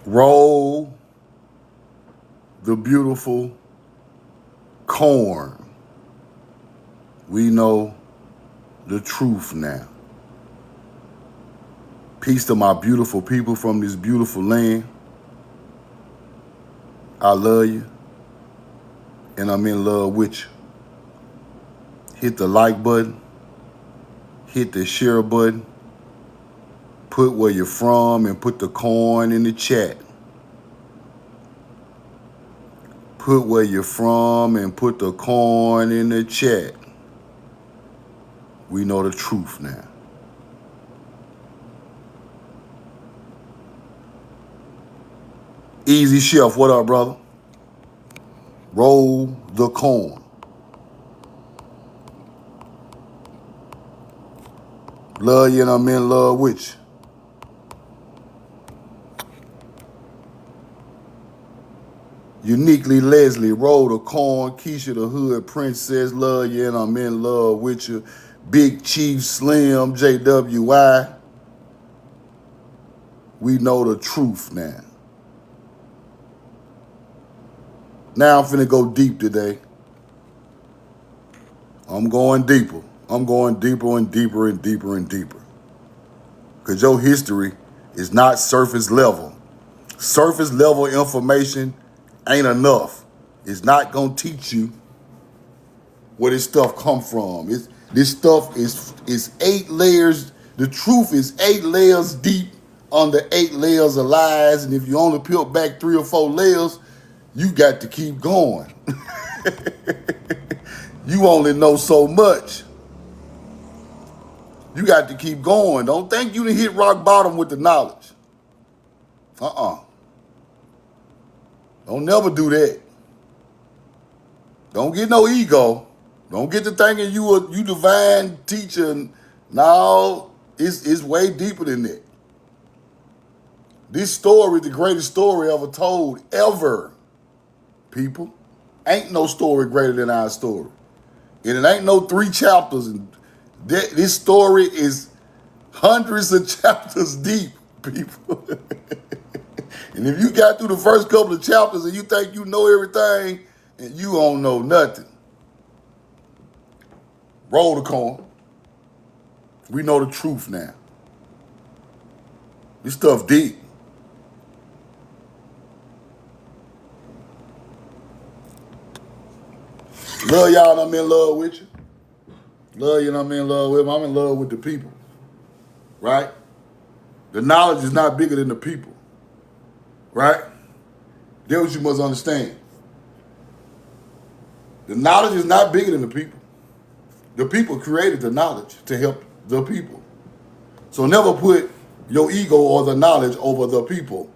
Roll the beautiful corn. We know the truth now. Peace to my beautiful people from this beautiful land. I love you, and I'm in love with you. Hit the like button, hit the share button, put where you're from, and put the corn in the chat. Put where you're from and put the corn in the chat. We know the truth now. Easy Chef, what up, brother? Roll the corn. Love you and I'm in love with you. Uniquely Leslie, roll the corn. Keisha the Hood Princess, love you and I'm in love with you. Big Chief Slim, JWI. We know the truth now. Now I'm finna go deep today. I'm going deeper. I'm going deeper and deeper and deeper and deeper. Because your history is not surface level. Surface level information ain't enough. It's not going to teach you where this stuff come from. This stuff is 8 layers. The truth is 8 layers deep under 8 layers of lies. And if you only peel back 3 or 4 layers, you got to keep going. You only know so much. You got to keep going. Don't think you done hit rock bottom with the knowledge. Don't never do that. Don't get no ego. Don't get to thinking you divine teacher. No, it's way deeper than that. This story is the greatest story ever told, ever. People, ain't no story greater than our story. And it ain't no 3 chapters. And this story is hundreds of chapters deep, people. And if you got through the first couple of chapters and you think you know everything, and you don't know nothing. Roll the corn. We know the truth now. This stuff deep. Love y'all and I'm in love with you. Love you and I'm in love with them. I'm in love with the people. Right? The knowledge is not bigger than the people. Right? That's what you must understand. The knowledge is not bigger than the people. The people created the knowledge to help the people. So never put your ego or the knowledge over the people,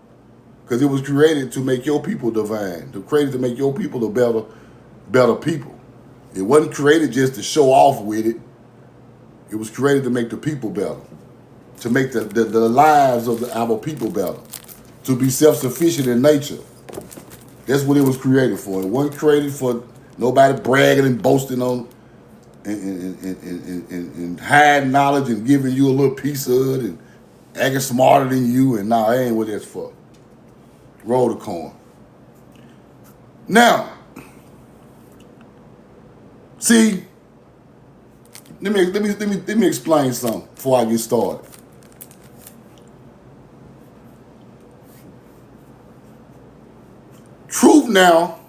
because it was created to make your people divine. It was created to make your people a better people. It wasn't created just to show off with it. It was created to make the people better, to make the lives of our people better, to be self-sufficient in nature. That's what it was created for. It wasn't created for nobody bragging and boasting on and hiding knowledge and giving you a little piece of it and acting smarter than you. And nah, that ain't what that's for. Roll the corn. Now, see, let me explain something before I get started. Truth now,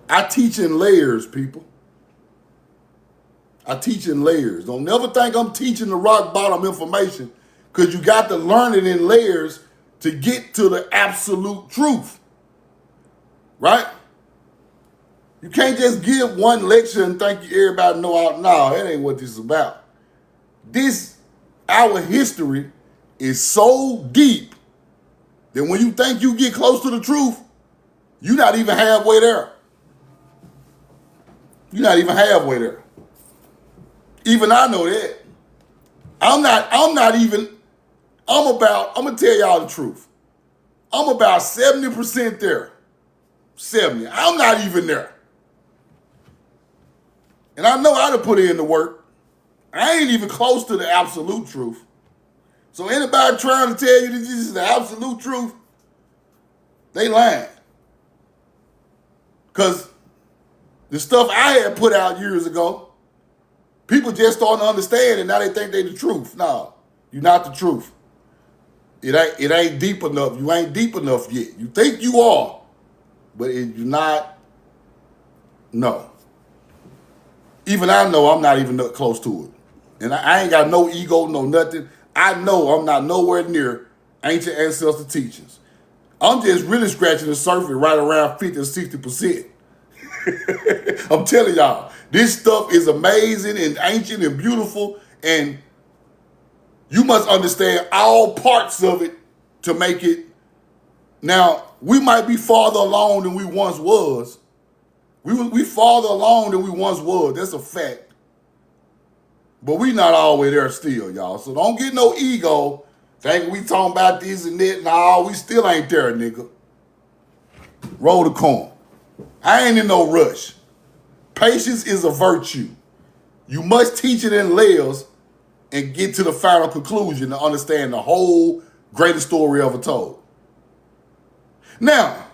I teach in layers, people. I teach in layers. Don't never think I'm teaching the rock bottom information, because you got to learn it in layers to get to the absolute truth. Right? You can't just give one lecture and think everybody know out. No, that ain't what this is about. Our history is so deep that when you think you get close to the truth, you're not even halfway there. You're not even halfway there. Even I know that. I'm gonna tell y'all the truth. I'm about 70% there. 70. I'm not even there. And I know how to put in the work. I ain't even close to the absolute truth. So anybody trying to tell you that this is the absolute truth, they lying. Because the stuff I had put out years ago, people just starting to understand and now they think they the truth. No, you're not the truth. It ain't deep enough. You ain't deep enough yet. You think you are, but you're not. No. Even I know I'm not even close to it. And I ain't got no ego, no nothing. I know I'm not nowhere near ancient ancestor teachings. I'm just really scratching the surface right around 50 to 60%. I'm telling y'all, this stuff is amazing and ancient and beautiful, and you must understand all parts of it to make it. Now, we might be farther along than we once was. We farther along than we once was. That's a fact. But we not all the way there still, y'all. So don't get no ego thinking we talking about this and that. No, we still ain't there, nigga. Roll the corn. I ain't in no rush. Patience is a virtue. You must teach it in layers and get to the final conclusion to understand the whole greatest story ever told. Now,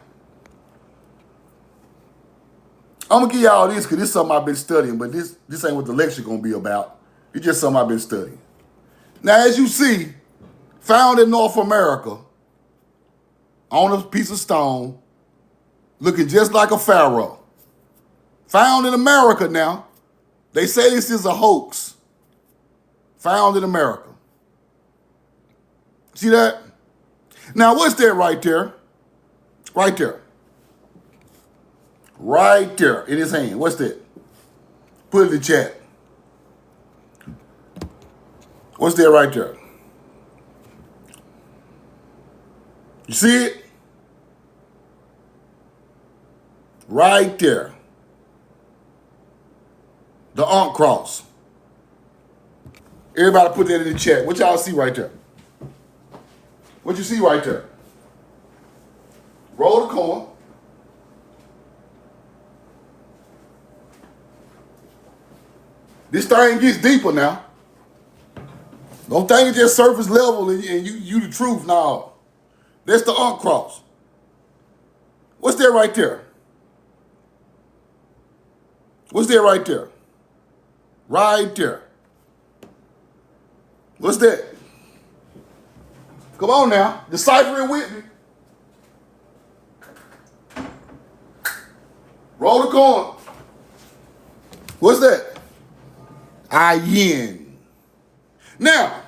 I'm going to give y'all this because this is something I've been studying, but this ain't what the lecture going to be about. It's just something I've been studying. Now, as you see, found in North America, on a piece of stone, looking just like a pharaoh. Found in America now. They say this is a hoax. Found in America. See that? Now, what's that right there? Right there. Right there in his hand. What's that? Put it in the chat. What's that right there? You see it? Right there. The Ankh cross. Everybody put that in the chat. What y'all see right there? What you see right there? Roll the coin. This thing gets deeper now. Don't think it's just surface level and you the truth. No. That's the Ankh cross. What's that right there? What's that right there? Right there. What's that? Come on now. Decipher it with me. Roll the coin. What's that? Ayin. Now,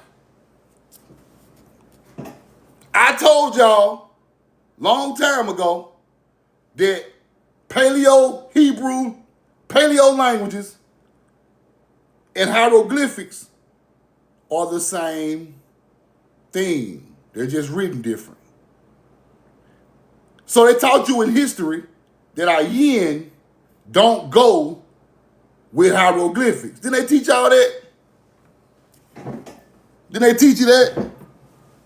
I told y'all long time ago that Paleo Hebrew, Paleo languages, and hieroglyphics are the same thing. They're just written different. So they taught you in history that Ayin don't go with hieroglyphics. Didn't they teach y'all that? Didn't they teach you that?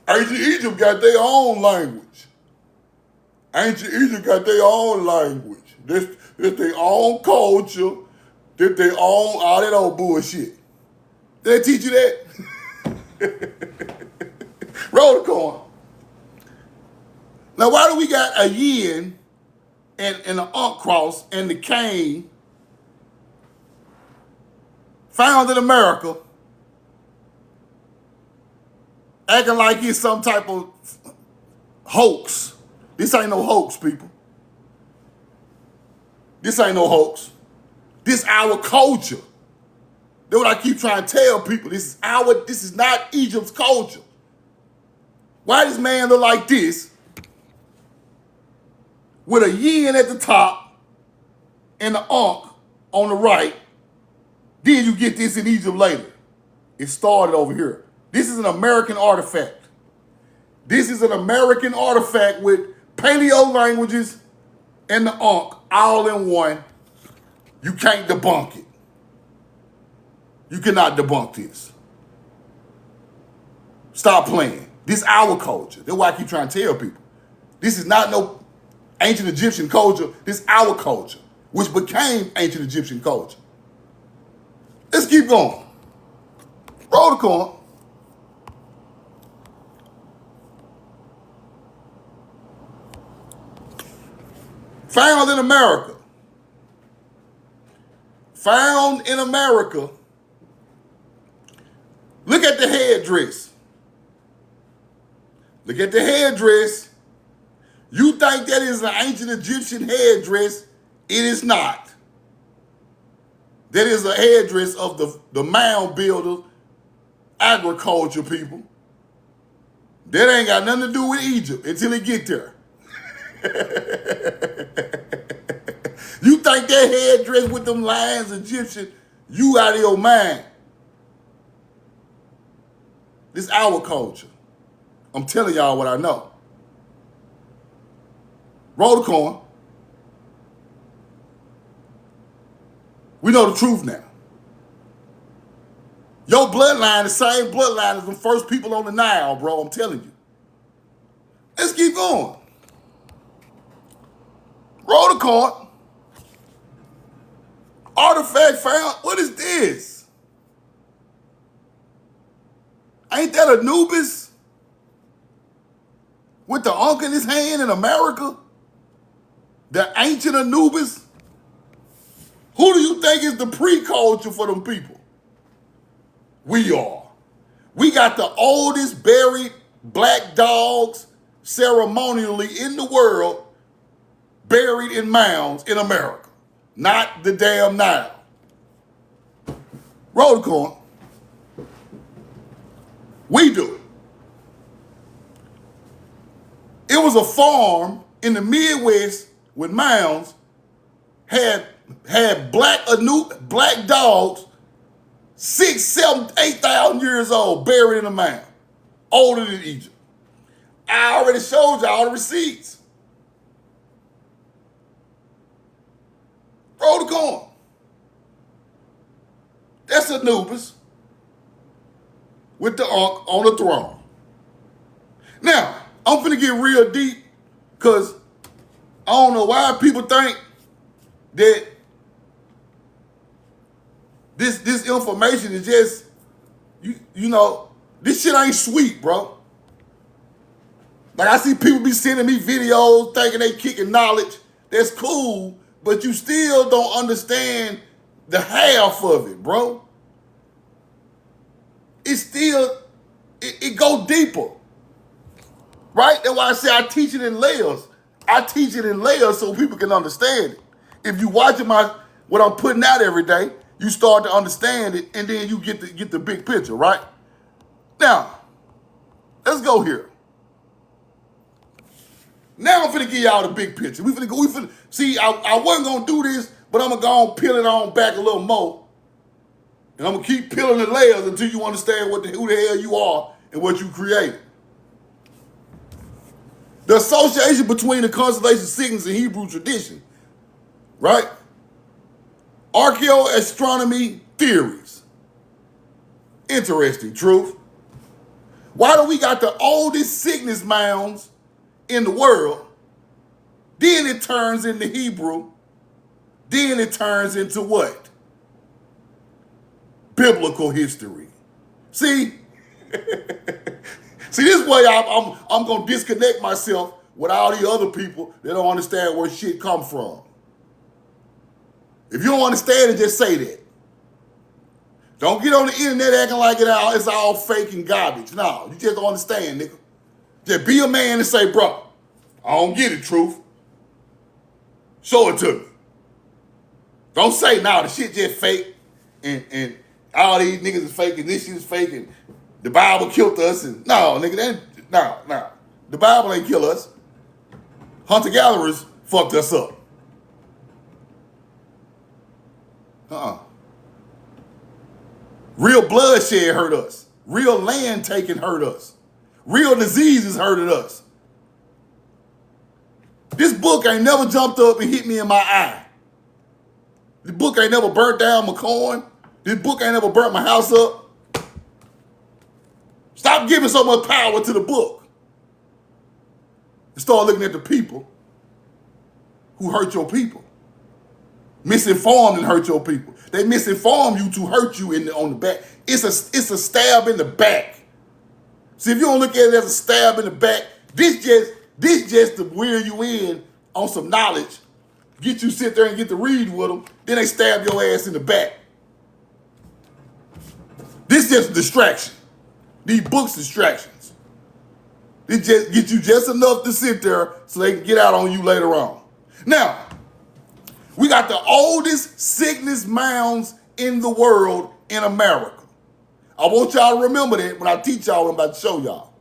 Ancient Egypt got their own language. Ancient Egypt got their own language. This their own culture. This their own, all that old bullshit. Did they teach you that? Roll the coin. Now, why do we got a yin and an Ankh cross and the cane found in America acting like it's some type of hoax? This ain't no hoax, people. This ain't no hoax. This our culture. That's what I keep trying to tell people. This is not Egypt's culture. Why does man look like this with a yin at the top and the Ankh on the right? Then you get this in Egypt later. It started over here. This is an American artifact. This is an American artifact with Paleo languages and the Ankh all in one. You can't debunk it. You cannot debunk this. Stop playing. This is our culture. That's why I keep trying to tell people. This is not no ancient Egyptian culture. This is our culture, which became ancient Egyptian culture. Let's keep going. corn. Found in America. Found in America. Look at the headdress. Look at the headdress. You think that is an ancient Egyptian headdress? It is not. That is a headdress of the mound builders, agriculture people. That ain't got nothing to do with Egypt until it get there. You think that headdress with them lions, Egyptian, you out of your mind. This is our culture. I'm telling y'all what I know. Roll the coin. We know the truth now. Your bloodline, the same bloodline as the first people on the Nile, bro. I'm telling you. Let's keep going. Roll the coin. Artifact found. What is this? Ain't that Anubis? With the ankh in his hand in America? The ancient Anubis? Who do you think is the pre-culture for them people? We are. We got the oldest buried black dogs ceremonially in the world buried in mounds in America. Not the damn Nile. Roll the coin. We do. It was a farm in the Midwest with mounds, had black dogs, 6, 7, 8,000 years old, buried in a mound, older than Egypt. I already showed you all the receipts. Roll the coin. That's Anubis with the ankh on the throne. Now, I'm finna get real deep because I don't know why people think that this information is just, you know, this shit ain't sweet, bro. Like I see people be sending me videos thinking they kicking knowledge. That's cool, but you still don't understand the half of it, bro. It's still, it go deeper. Right? That's why I say I teach it in layers. I teach it in layers so people can understand it. If you watching what I'm putting out every day, you start to understand it, and then you get the big picture, right? Now, let's go here. Now I'm finna give y'all the big picture. We finna see, I wasn't gonna do this, but I'm gonna go on peel it on back a little more. And I'm gonna keep peeling the layers until you understand who the hell you are and what you created. The association between the constellation Cygnus and Hebrew tradition, right? Archaeoastronomy theories. Interesting, truth. Why do we got the oldest Cygnus mounds in the world? Then it turns into Hebrew. Then it turns into what? Biblical history. See? See, this way I'm going to disconnect myself with all the other people that don't understand where shit come from. If you don't understand it, just say that. Don't get on the internet acting like it's all fake and garbage. No, you just don't understand, nigga. Just be a man and say, bro, I don't get it, truth. Show it to me. Don't say, nah, the shit just fake and all these niggas is fake and this shit is fake and the Bible killed us. And no, nigga, no. The Bible ain't kill us. Hunter-gatherers fucked us up. Real bloodshed hurt us. Real land taking hurt us. Real diseases hurted us. This book ain't never jumped up and hit me in my eye. This book ain't never burnt down my corn. This book ain't never burnt my house up. Stop giving so much power to the book. And start looking at the people who hurt your people. misinformed and hurt your people. They misinform you to hurt you on the back. It's a stab in the back. See, if you don't look at it as a stab in the back, this just to wear you in on some knowledge, get you sit there and get to read with them, then they stab your ass in the back. This just a distraction. These books distractions. It just get you just enough to sit there so they can get out on you later on. Now, we got the oldest Cygnus mounds in the world in America. I want y'all to remember that when I teach y'all what I'm about to show y'all.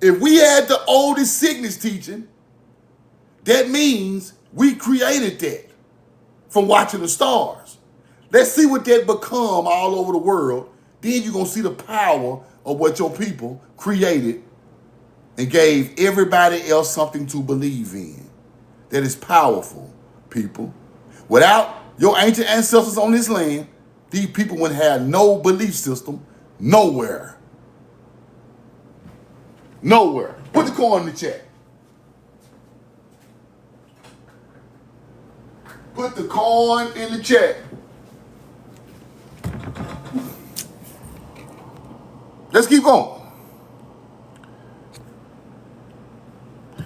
If we had the oldest Cygnus teaching, that means we created that from watching the stars. Let's see what that become all over the world. Then you're going to see the power of what your people created and gave everybody else something to believe in. That is powerful, people. Without your ancient ancestors on this land, these people wouldn't have no belief system nowhere. Nowhere. Put the coin in the chat. Put the coin in the chat. Let's keep going.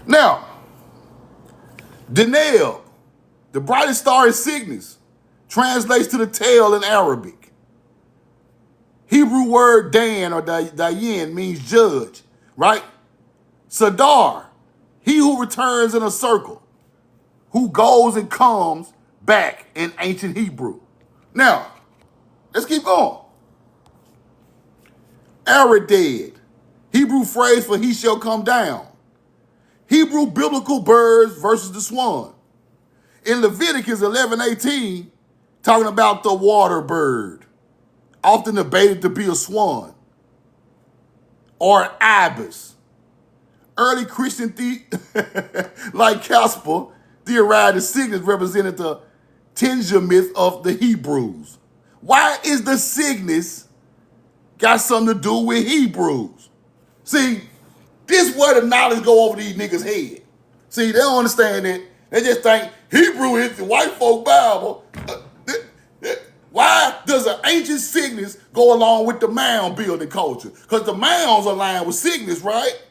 Now, Deneb, the brightest star is Cygnus, translates to the tail in Arabic. Hebrew word Dan or Dayan means judge, right? Sadar, he who returns in a circle, who goes and comes back in ancient Hebrew. Now, let's keep going. Araded, Hebrew phrase for he shall come down. Hebrew biblical birds versus the swan. In Leviticus 11:18, talking about the water bird, often debated to be a swan or an ibis. Early Christian like Casper theorized the Cygnus represented the Tinja myth of the Hebrews. Why is the Cygnus got something to do with Hebrews? See, this is where the knowledge go over these niggas' head. See, they don't understand it. They just think Hebrew is the white folk Bible. Why does an ancient Cygnus go along with the mound building culture? Because the mounds align with Cygnus, right?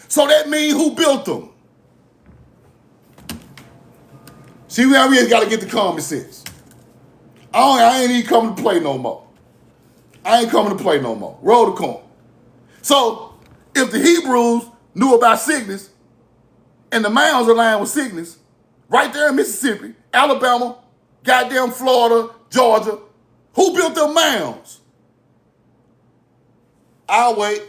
So that means who built them? See, we just got to get the common sense. I ain't even coming to play no more. I ain't coming to play no more. Roll the coin. So, if the Hebrews knew about Cygnus and the mounds aligned with Cygnus, right there in Mississippi, Alabama, goddamn Florida, Georgia, who built them mounds? I'll wait.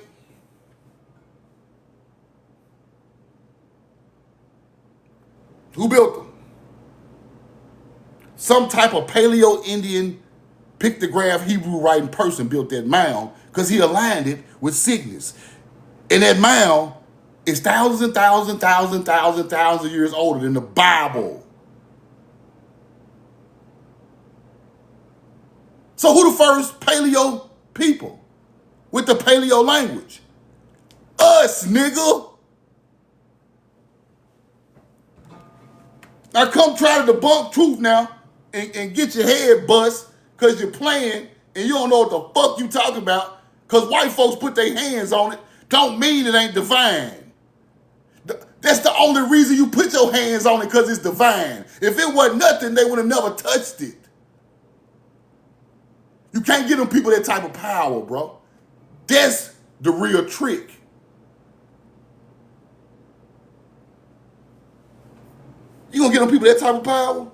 Who built them? Some type of Paleo-Indian pictograph Hebrew writing person built that mound because he aligned it with Cygnus. And that mound is thousands and thousands and thousands of years older than the Bible. So who the first Paleo people with the Paleo language? Us, nigga. Now come try to debunk truth now and get your head bust because you're playing and you don't know what the fuck you talking about because white folks put their hands on it don't mean it ain't divine. That's the only reason you put your hands on it because it's divine. If it wasn't nothing, they would have never touched it. You can't give them people that type of power, bro. That's the real trick. You gonna give them people that type of power?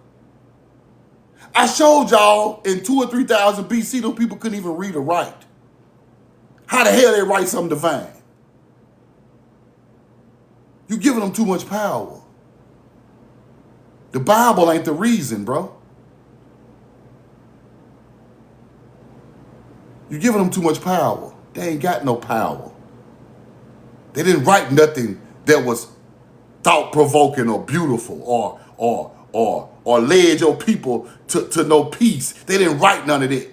I showed y'all in 2,000 or 3,000 BC, those people couldn't even read or write. How the hell they write something divine? You giving them too much power. The Bible ain't the reason, bro. You giving them too much power. They ain't got no power. They didn't write nothing that was thought-provoking or beautiful or led your people to know peace. They didn't write none of that.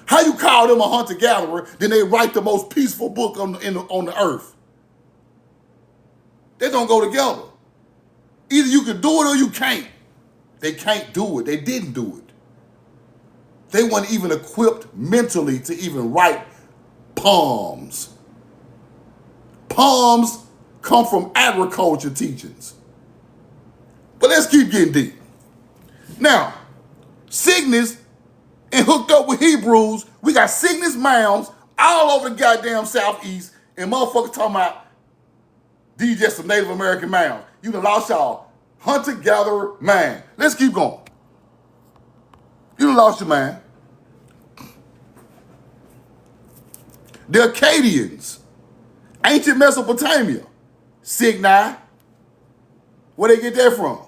How you call them a hunter-gatherer, then they write the most peaceful book on the earth? They don't go together. Either you can do it or you can't. They can't do it. They didn't do it. They weren't even equipped mentally to even write poems. Poems come from agriculture teachings. But let's keep getting deep. Now, Cygnus and hooked up with Hebrews, we got Cygnus mounds all over the goddamn southeast, and motherfuckers talking about these just some Native American mounds. You done lost y'all hunter-gatherer man. Let's keep going. You done lost your man. The Akkadians, ancient Mesopotamia, Cygnus. Where they get that from?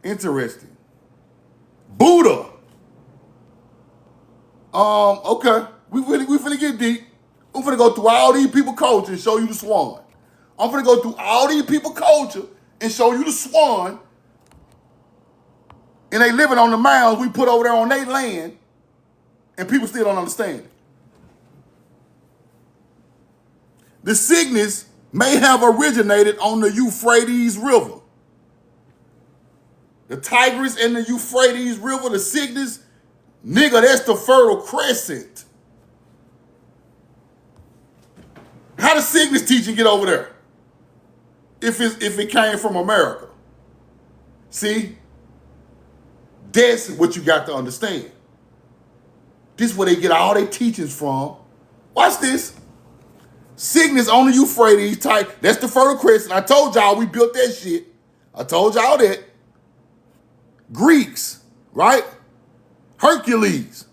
Interesting. Buddha. Okay. We finna get deep. I'm finna go through all these people culture and show you the swan. I'm finna go through all these people culture and show you the swan. And they living on the mounds we put over there on their land, and people still don't understand it. The Cygnus may have originated on the Euphrates River. The Tigris and the Euphrates River, the Cygnus, nigga, that's the Fertile Crescent. How does Cygnus teaching get over there? If it came from America. See? That's what you got to understand. This is where they get all their teachings from. Watch this. Cygnus on the Euphrates type. That's the Fertile Crescent. I told y'all we built that shit. I told y'all that. Greeks, right? Hercules.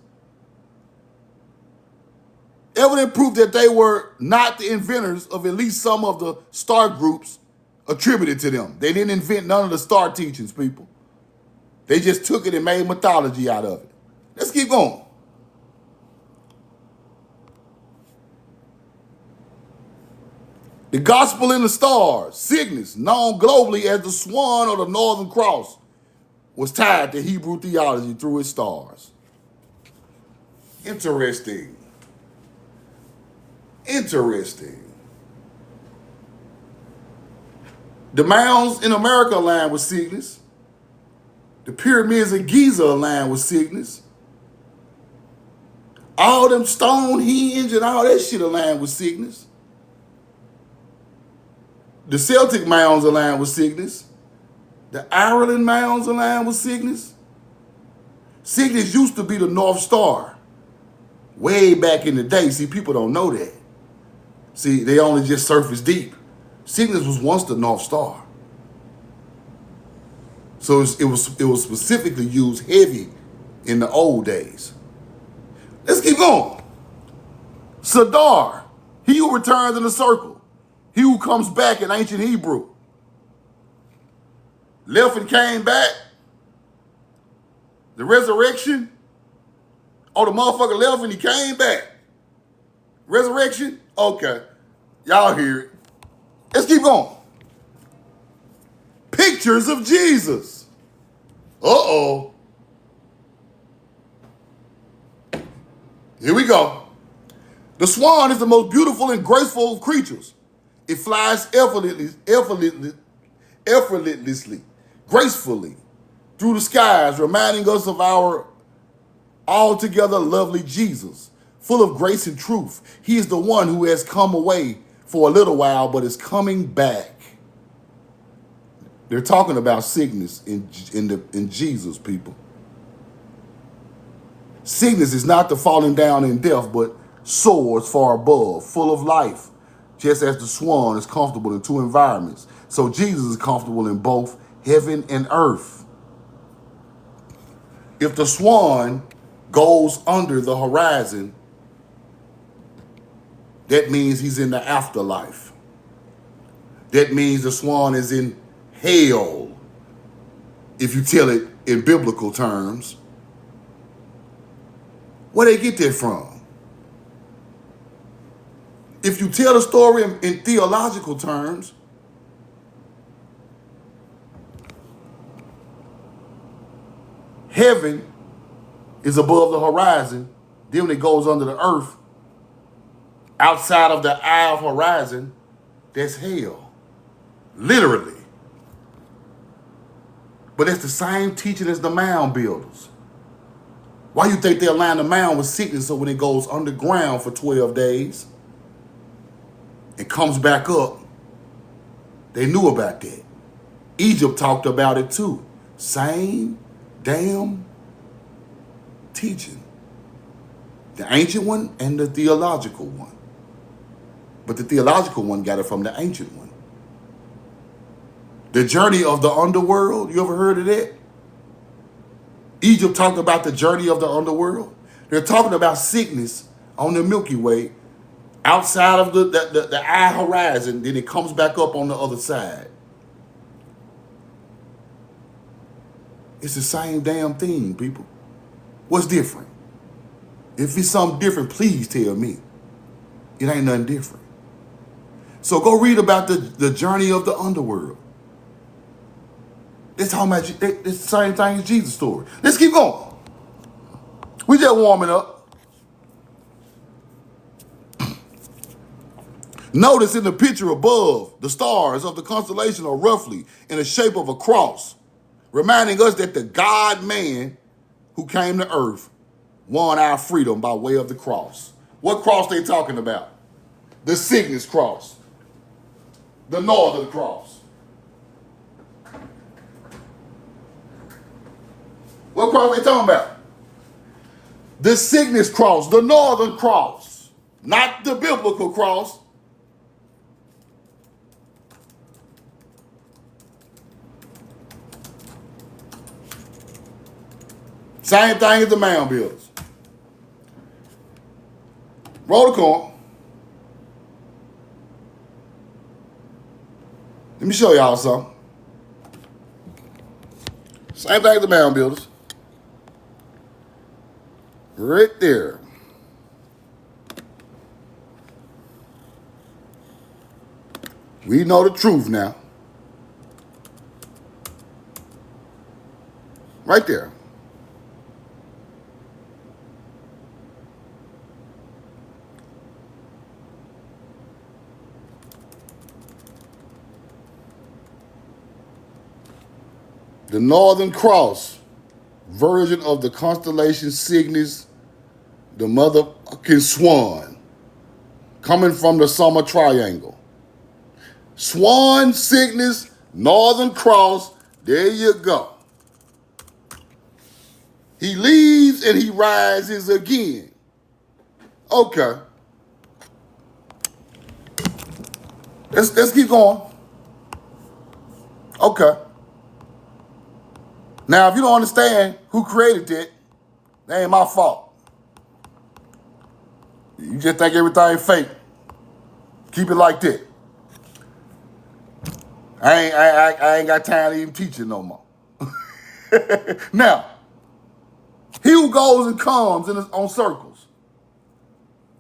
Evident proof that they were not the inventors of at least some of the star groups attributed to them. They didn't invent none of the star teachings, people. They just took it and made mythology out of it. Let's keep going. The Gospel in the Stars, Cygnus, known globally as the Swan or the Northern Cross, was tied to Hebrew theology through its stars. Interesting. Interesting. The mounds in America align with Cygnus. The pyramids of Giza align with Cygnus. All them Stonehenge and all that shit align with Cygnus. The Celtic mounds align with Cygnus. The Ireland mounds align with Cygnus. Cygnus used to be the North Star way back in the day. See, people don't know that. See, they only just surface deep. Cygnus was once the North Star. So it was specifically used heavy in the old days. Let's keep going. Sadar, he who returns in a circle. He who comes back in ancient Hebrew. Left and came back. The resurrection. Oh, the motherfucker left and he came back. Resurrection? Okay. Y'all hear it. Let's keep going. Pictures of Jesus. Uh-oh. Here we go. The swan is the most beautiful and graceful of creatures. It flies effortlessly, gracefully through the skies, reminding us of our altogether lovely Jesus, full of grace and truth. He is the one who has come away for a little while, but is coming back. They're talking about Cygnus in Jesus, people. Cygnus is not the falling down in death, but soars far above, full of life, just as the swan is comfortable in two environments. So Jesus is comfortable in both heaven and earth. If the swan goes under the horizon, that means he's in the afterlife. That means the swan is in hell, if you tell it in biblical terms. Where they get that from? If you tell the story in theological terms, heaven is above the horizon. Then when it goes under the earth, outside of the eye of horizon, that's hell. Literally. But it's the same teaching as the mound builders. Why you think they align the mound with Cygnus so when it goes underground for 12 days and comes back up, they knew about that. Egypt talked about it too. Same damn teaching. The ancient one and the theological one. But the theological one got it from the ancient one. The journey of the underworld, you ever heard of that? Egypt talked about the journey of the underworld. They're talking about Cygnus on the Milky Way outside of the eye horizon, then it comes back up on the other side. It's the same damn thing, people. What's different? If it's something different, please tell me. It ain't nothing different. So go read about the journey of the underworld. It's talking about it's the same thing as Jesus' story. Let's keep going. We just warming up. Notice in the picture above, the stars of the constellation are roughly in the shape of a cross, reminding us that the God-man who came to earth won our freedom by way of the cross. What cross they talking about? The Cygnus cross. The northern cross. What cross they talking about? The Cygnus cross, the northern cross, not the biblical cross. Same thing as the mound builders. Roll the coin. Let me show y'all something. Same thing as the mound builders. Right there. We know the truth now. Right there. The Northern Cross version of the constellation Cygnus, the motherfucking swan, coming from the summer triangle. Swan, Cygnus, Northern Cross, there you go. He leaves and he rises again. Okay. Let's keep going. Okay. Now, if you don't understand who created that, that ain't my fault. You just think everything fake. Keep it like that. I ain't got time to even teach it no more. Now, he who goes and comes on circles,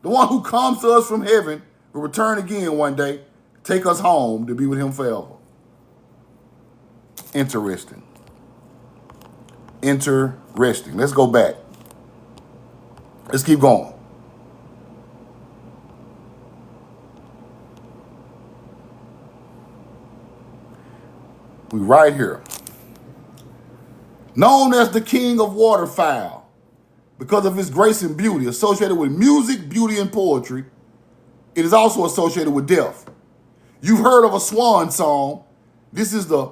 the one who comes to us from heaven will return again one day, take us home to be with him forever. Interesting. Interesting. Let's go back. Let's keep going. We right here. Known as the king of waterfowl because of his grace and beauty, associated with music, beauty, and poetry, it is also associated with death. You've heard of a swan song. This is the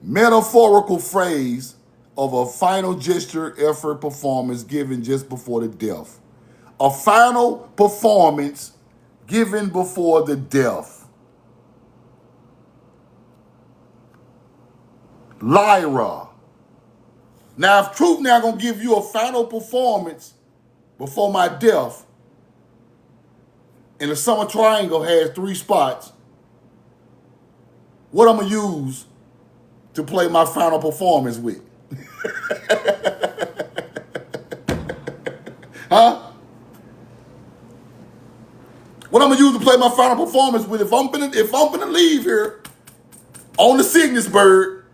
metaphorical phrase of a final gesture, effort, performance given just before the death. A final performance given before the death. Lyra. Now, if truth now gonna give you a final performance before my death, and the summer triangle has 3 spots, what I'm gonna use to play my final performance with? Huh? What I'm gonna use to play my final performance with? If I'm gonna leave here on the Cygnus bird,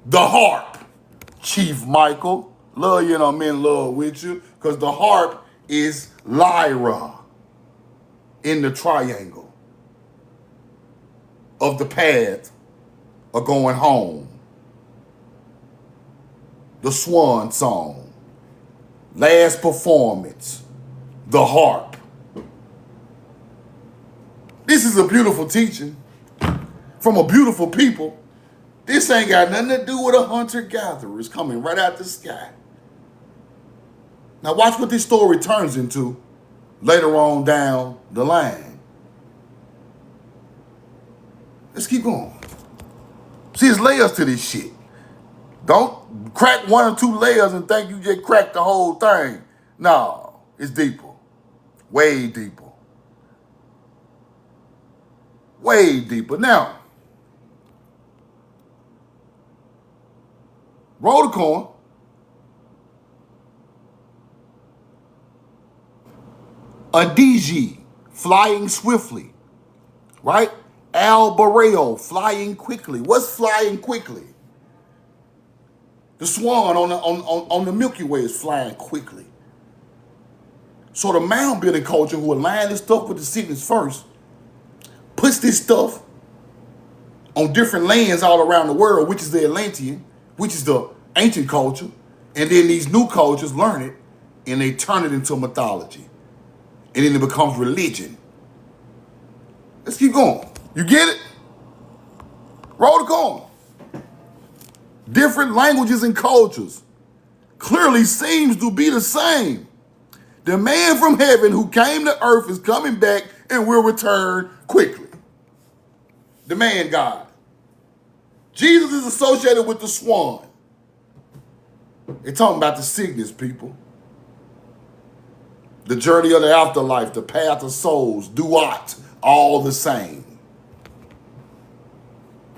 the harp. Chief Michael, love you and I'm in love with you, because the harp is Lyra in the triangle of the path of going home. the swan song, last performance, the harp. This is a beautiful teaching from a beautiful people. This ain't got nothing to do with a hunter-gatherer. It's coming right out the sky. Now watch what this story turns into later on down the line. Let's keep going. See, there's layers to this shit. Don't crack one or two layers and think you just cracked the whole thing. No, it's deeper. Way deeper. Way deeper. Now, roll the coin. A DG, flying swiftly, right? Albareo, flying quickly. What's flying quickly? The swan on the Milky Way is flying quickly. So the mound building culture, who aligned this stuff with the Cygnus first, puts this stuff on different lands all around the world, which is the Atlantean, which is the ancient culture, and then these new cultures learn it, and they turn it into mythology. And then it becomes religion. Let's keep going. You get it? Roll the coin. Different languages and cultures clearly seems to be the same. The man from heaven who came to earth is coming back and will return quickly. The man God. Jesus is associated with the swan. They're talking about the Cygnus, people. The journey of the afterlife, the path of souls, duat, all the same.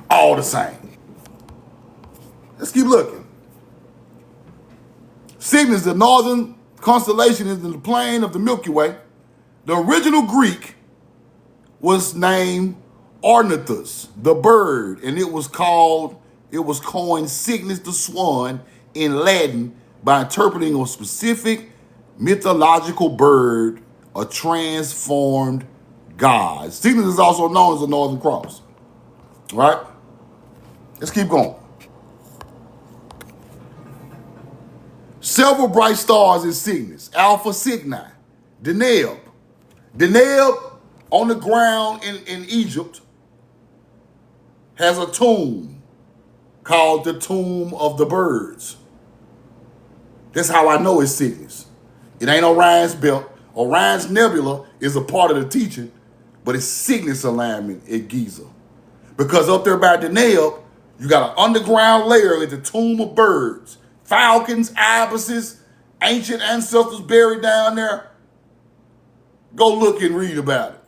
All the same. Let's keep looking. Cygnus, the northern constellation, is in the plane of the Milky Way. The original Greek was named Ornithus, the bird, and it was coined Cygnus the swan in Latin by interpreting a specific mythological bird, a transformed god. Cygnus is also known as the Northern Cross. Right? Let's keep going. Several bright stars in Cygnus. Alpha Cygni. Deneb. Deneb on the ground in Egypt has a tomb called the Tomb of the Birds. That's how I know it's Cygnus. It ain't Orion's belt. Orion's nebula is a part of the teaching, but it's Cygnus alignment at Giza. Because up there by Deneb, you got an underground layer at the Tomb of Birds. Falcons, ibises, ancient ancestors buried down there. Go look and read about it.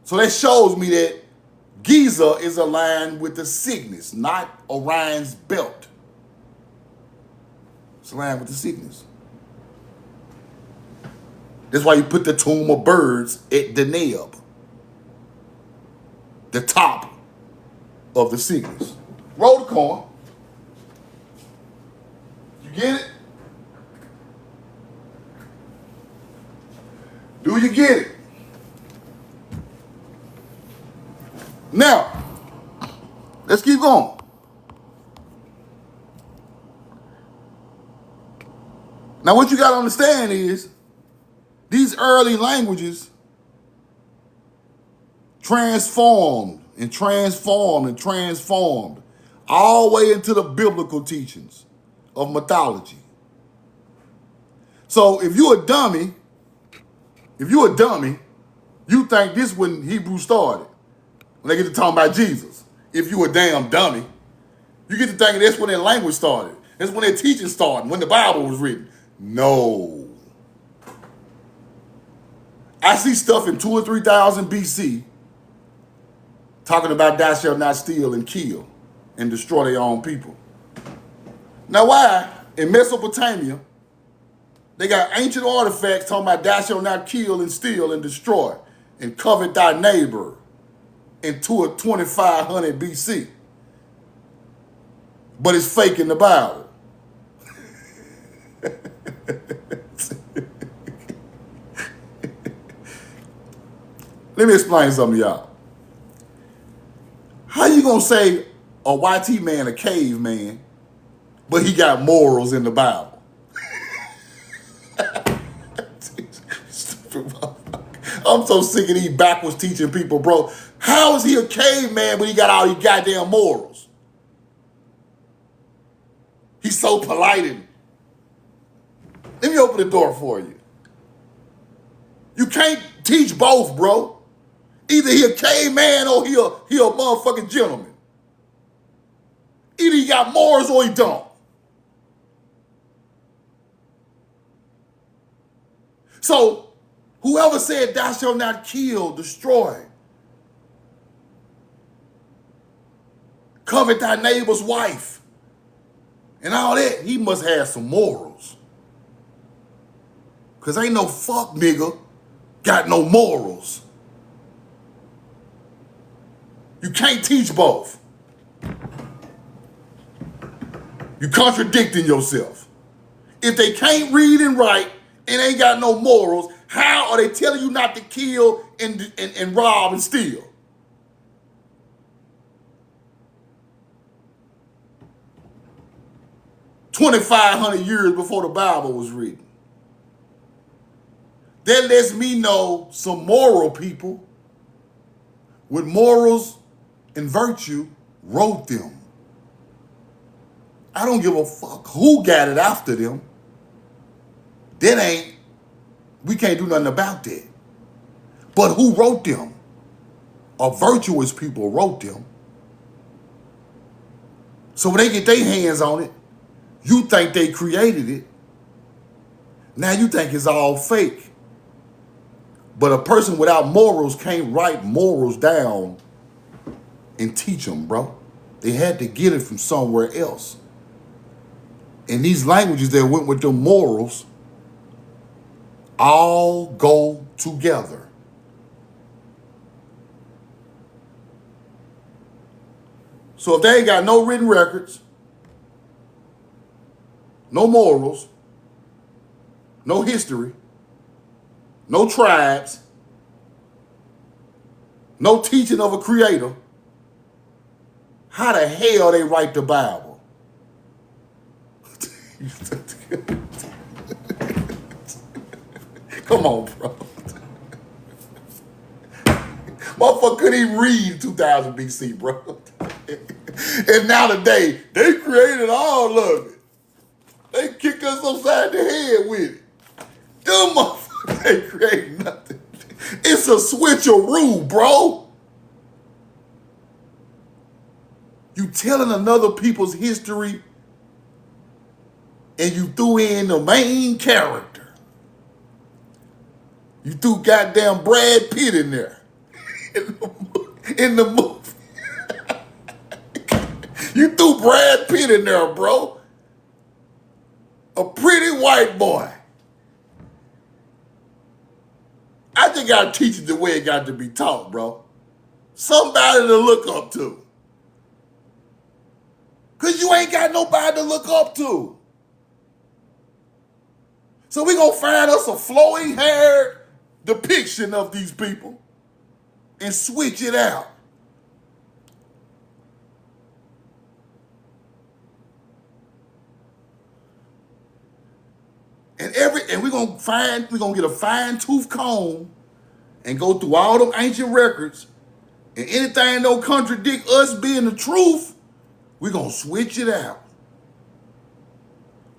So that shows me that Giza is aligned with the Cygnus, not Orion's belt. It's aligned with the Cygnus. That's why you put the Tomb of Birds at Deneb, the top of the Cygnus. Roll the coin. You get it? Do you get it? Now, let's keep going. Now, what you got to understand is these early languages transformed and transformed and transformed all the way into the biblical teachings of mythology. So if you're a dummy, you think this when Hebrew started. When they get to talking about Jesus. If you a damn dummy, you get to thinking that's when their language started. That's when their teaching started, when the Bible was written. No. I see stuff in 2,000 or 3,000 BC talking about thou shalt not steal and kill and destroy their own people. Now why? In Mesopotamia, they got ancient artifacts talking about thou shalt not kill and steal and destroy and covet thy neighbor in 2500 BC. But it's fake in the Bible. Let me explain something to y'all. How you gonna say a YT man, a caveman, but he got morals in the Bible. I'm so sick of these backwards teaching people, bro. How is he a caveman when he got all these goddamn morals? He's so polite. And let me open the door for you. You can't teach both, bro. Either he a caveman or he a motherfucking gentleman. Either he got morals or he don't. So, whoever said thou shalt not kill, destroy, covet thy neighbor's wife, and all that, he must have some morals. Because ain't no fuck nigga got no morals. You can't teach both. You contradicting yourself. If they can't read and write and ain't got no morals, how are they telling you not to kill and rob and steal? $2,500 years before the Bible was written. That lets me know some moral people with morals and virtue wrote them. I don't give a fuck who got it after them. We can't do nothing about that. But who wrote them? A virtuous people wrote them. So when they get their hands on it, you think they created it. Now you think it's all fake. But a person without morals can't write morals down and teach them, bro. They had to get it from somewhere else. And these languages that went with them morals all go together. So if they ain't got no written records, no morals, no history, no tribes, no teaching of a creator, how the hell they write the Bible? Come on, bro. Motherfucker couldn't even read 2000 BC, bro. And now today, they created all of it. They kicked us upside the head with it. Them motherfuckers ain't created nothing. It's a switcheroo, bro. You telling another people's history and you threw in the main character. You threw goddamn Brad Pitt in there. In the movie. You threw Brad Pitt in there, bro. A pretty white boy. I just gotta teach it the way it got to be taught, bro. Somebody to look up to. Because you ain't got nobody to look up to. So we gonna find us a flowing haired depiction of these people and switch it out. And we're gonna get a fine-tooth comb and go through all them ancient records, and anything don't contradict us being the truth, we're gonna switch it out.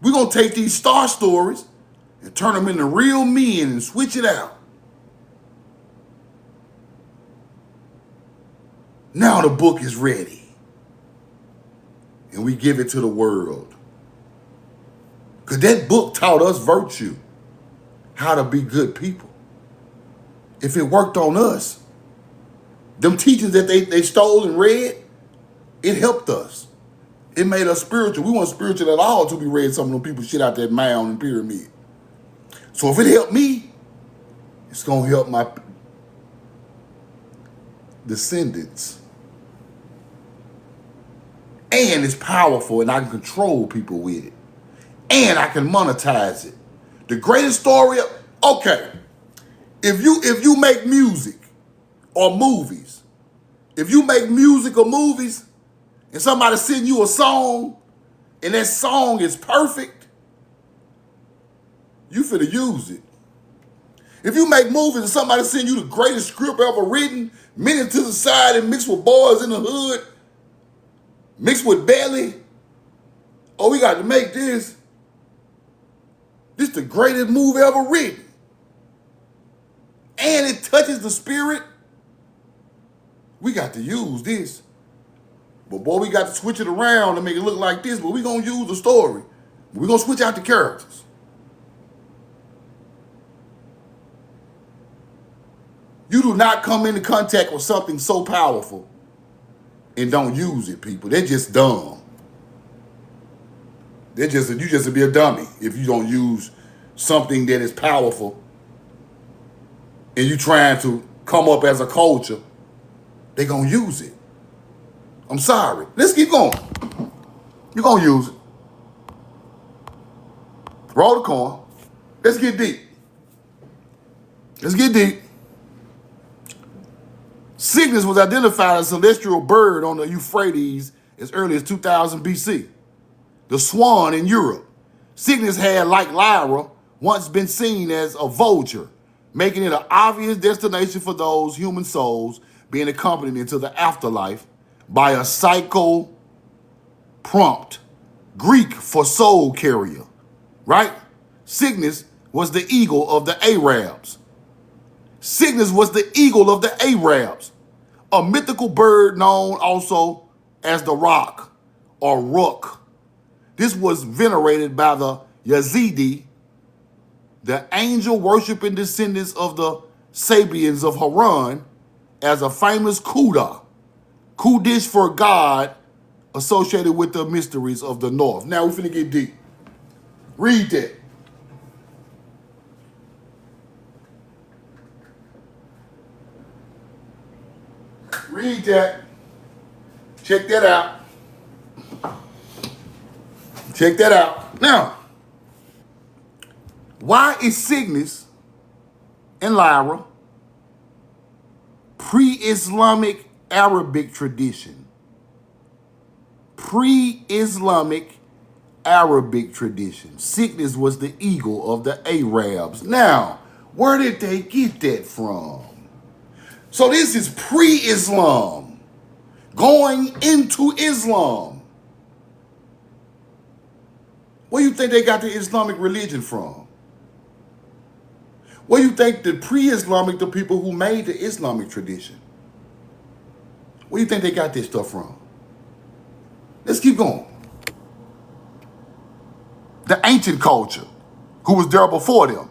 We're gonna take these star stories and turn them into real men and switch it out. Now the book is ready. And we give it to the world. Because that book taught us virtue, how to be good people. If it worked on us, them teachings that they stole and read, it helped us. It made us spiritual. We weren't spiritual at all until we read some of them people shit out that mound and pyramid. So if it helped me, it's going to help my descendants. And it's powerful and I can control people with it. And I can monetize it. The greatest story, okay, if you make music or movies, if you make music or movies and somebody send you a song and that song is perfect, you finna use it. If you make movies and somebody send you the greatest script ever written, minute to the side and mixed with Boys in the Hood, mixed with Belly, oh, we got to make this. This the greatest movie ever written. And it touches the spirit. We got to use this. But boy, we got to switch it around to make it look like this, but we gonna use the story. We're gonna switch out the characters. You do not come into contact with something so powerful and don't use it, people. They're just dumb. You just be a dummy if you don't use something that is powerful and you trying to come up as a culture. They gonna use it. I'm sorry. Let's keep going. You're gonna use it. Roll the coin. Let's get deep. Let's get deep. Cygnus was identified as a celestial bird on the Euphrates as early as 2000 BC. The swan in Europe. Cygnus had, like Lyra, once been seen as a vulture, making it an obvious destination for those human souls being accompanied into the afterlife by a psycho prompt, Greek for soul carrier, right? Cygnus was the eagle of the Arabs. Cygnus was the eagle of the Arabs, a mythical bird known also as the rock or rook. This was venerated by the Yazidi, the angel-worshiping descendants of the Sabians of Haran, as a famous Kudish for God associated with the mysteries of the north. Now we're finna get deep. Read that. Read that. Check that out. Check that out. Now, why is Cygnus and Lyra pre-Islamic Arabic tradition? Pre-Islamic Arabic tradition. Cygnus was the eagle of the Arabs. Now, where did they get that from? So this is pre-Islam, going into Islam. Where do you think they got the Islamic religion from? Where do you think the pre-Islamic, the people who made the Islamic tradition? Where do you think they got this stuff from? Let's keep going. The ancient culture, who was there before them.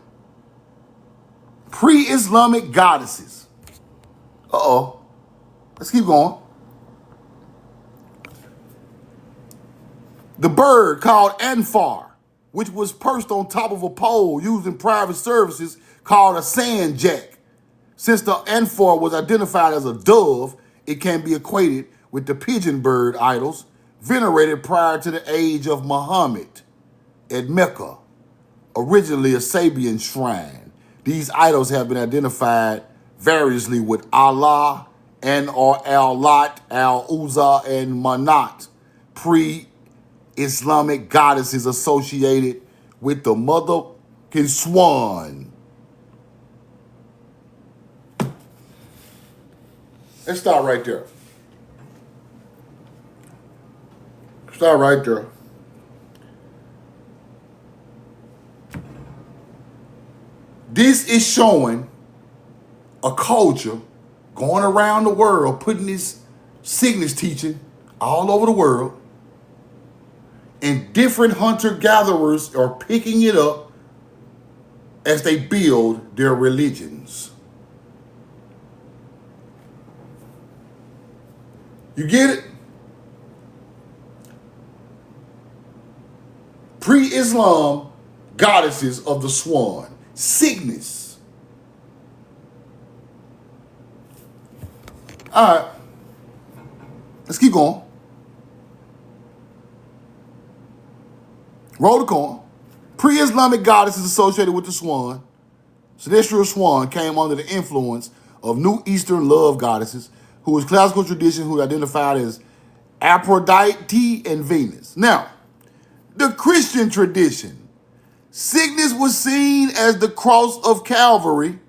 Pre-Islamic goddesses. Uh-oh. Let's keep going. The bird called Anfar, which was perched on top of a pole used in private services, called a sandjack. Since the Anfar was identified as a dove, it can be equated with the pigeon bird idols venerated prior to the age of Muhammad at Mecca, originally a Sabian shrine. These idols have been identified variously with Allah and or Al-Lat, Al-Uzza, and Manat, pre-Islamic goddesses associated with the motherfucking swan. Let's start right there. Start right there. This is showing a culture going around the world, putting this Cygnus teaching all over the world, and different hunter-gatherers are picking it up as they build their religions. You get it? Pre-Islam goddesses of the swan. Cygnus. All right. Let's keep going. Roll the coin. Pre-Islamic goddesses associated with the swan. Celestial swan came under the influence of New Eastern love goddesses, who was classical tradition who identified as Aphrodite and Venus. Now, The Christian tradition. Cygnus was seen as the cross of Calvary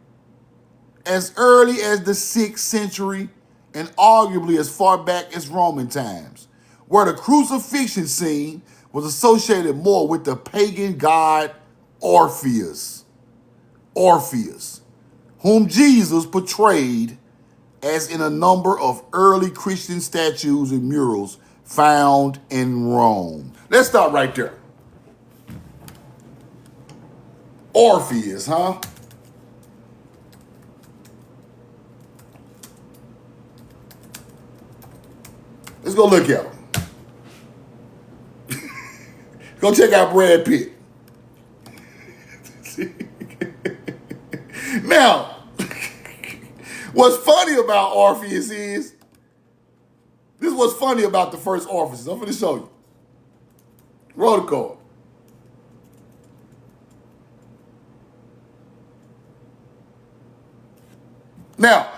as early as the 6th century and arguably as far back as Roman times, where the crucifixion scene was associated more with the pagan god Orpheus, whom Jesus portrayed as in a number of early Christian statues and murals found in Rome. Let's start right there. Orpheus, huh? Let's go look at him. Go check out Brad Pitt. Now, what's funny about Orpheus is, this is what's funny about the first Orpheus. I'm going to show you. Roll the card. Now,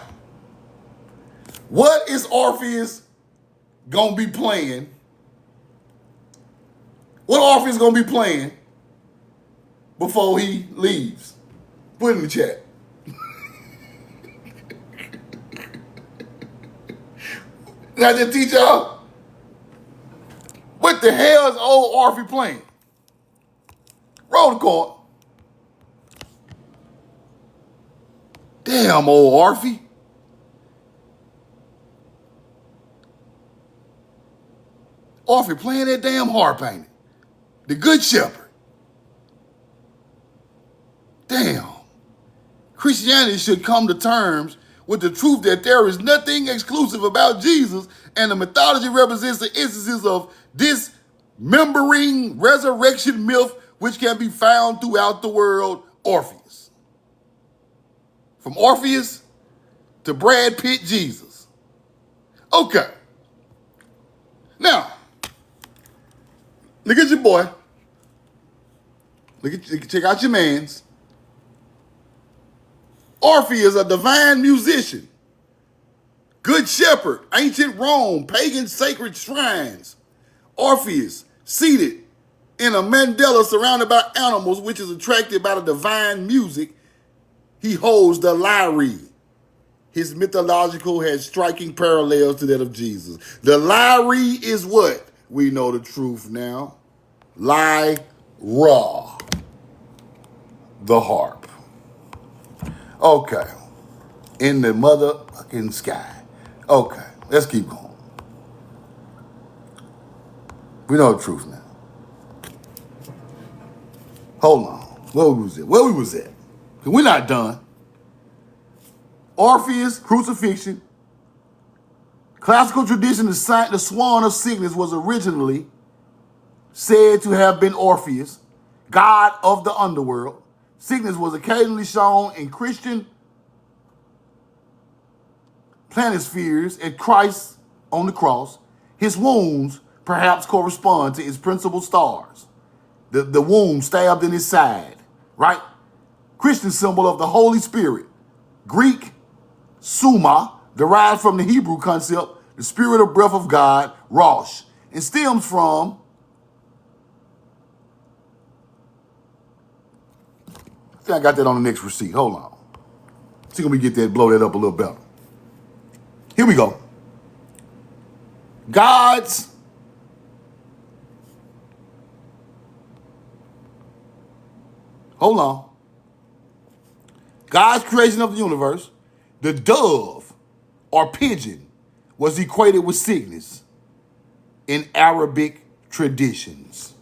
what is Orpheus going to be playing? What Orpheus going to be playing before he leaves? Put it in the chat. Now, just teach y'all, what the hell is old Orpheus playing? Roll the card. Damn, old Orpheus. Orpheus playing that damn harp, ain't it? The Good Shepherd. Damn. Christianity should come to terms with the truth that there is nothing exclusive about Jesus, and the mythology represents the instances of dismembering resurrection myth which can be found throughout the world. Orpheus. From Orpheus to Brad Pitt Jesus. Okay. Now, look at your boy. Check out your mans. Orpheus, a divine musician. Good shepherd, ancient Rome, pagan sacred shrines. Orpheus, seated in a mandala surrounded by animals, which is attracted by the divine music. He holds the lyre. His mythological has striking parallels to that of Jesus. The lyre is what? We know the truth now. Lyra, the harp. Okay. In the motherfucking sky. Okay. Let's keep going. We know the truth now. Hold on. Where we was at? We're not done. Orpheus, crucifixion. Classical tradition, the swan of Cygnus was originally said to have been Orpheus, god of the underworld. Cygnus was occasionally shown in Christian planispheres at Christ on the cross. His wounds perhaps correspond to his principal stars. The wound stabbed in his side, right? Christian symbol of the Holy Spirit. Greek, suma, derived from the Hebrew concept, the spirit or breath of God, Rosh, and stems from I think I got that on the next receipt. Hold on. See if we get that, blow that up a little better. Here we go. God's hold on. God's creation of the universe, the dove or pigeon was equated with Cygnus in Arabic traditions.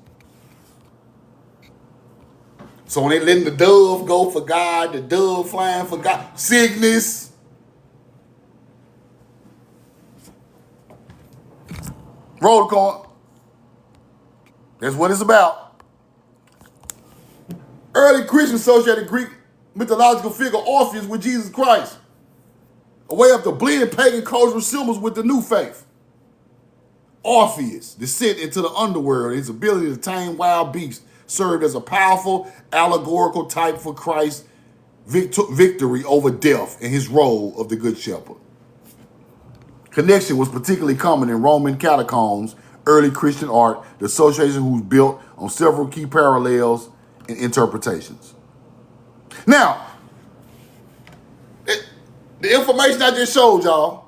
So when they letting the dove go for God, the dove flying for God, Cygnus. Roll the card. That's what it's about. Early Christians associated Greek mythological figure Orpheus with Jesus Christ, a way of to blend pagan cultural symbols with the new faith. Orpheus, descent into the underworld, his ability to tame wild beasts, served as a powerful allegorical type for Christ's victory over death and his role of the Good Shepherd. Connection was particularly common in Roman catacombs early Christian art, the association who's built on several key parallels and interpretations. Now, the information I just showed y'all,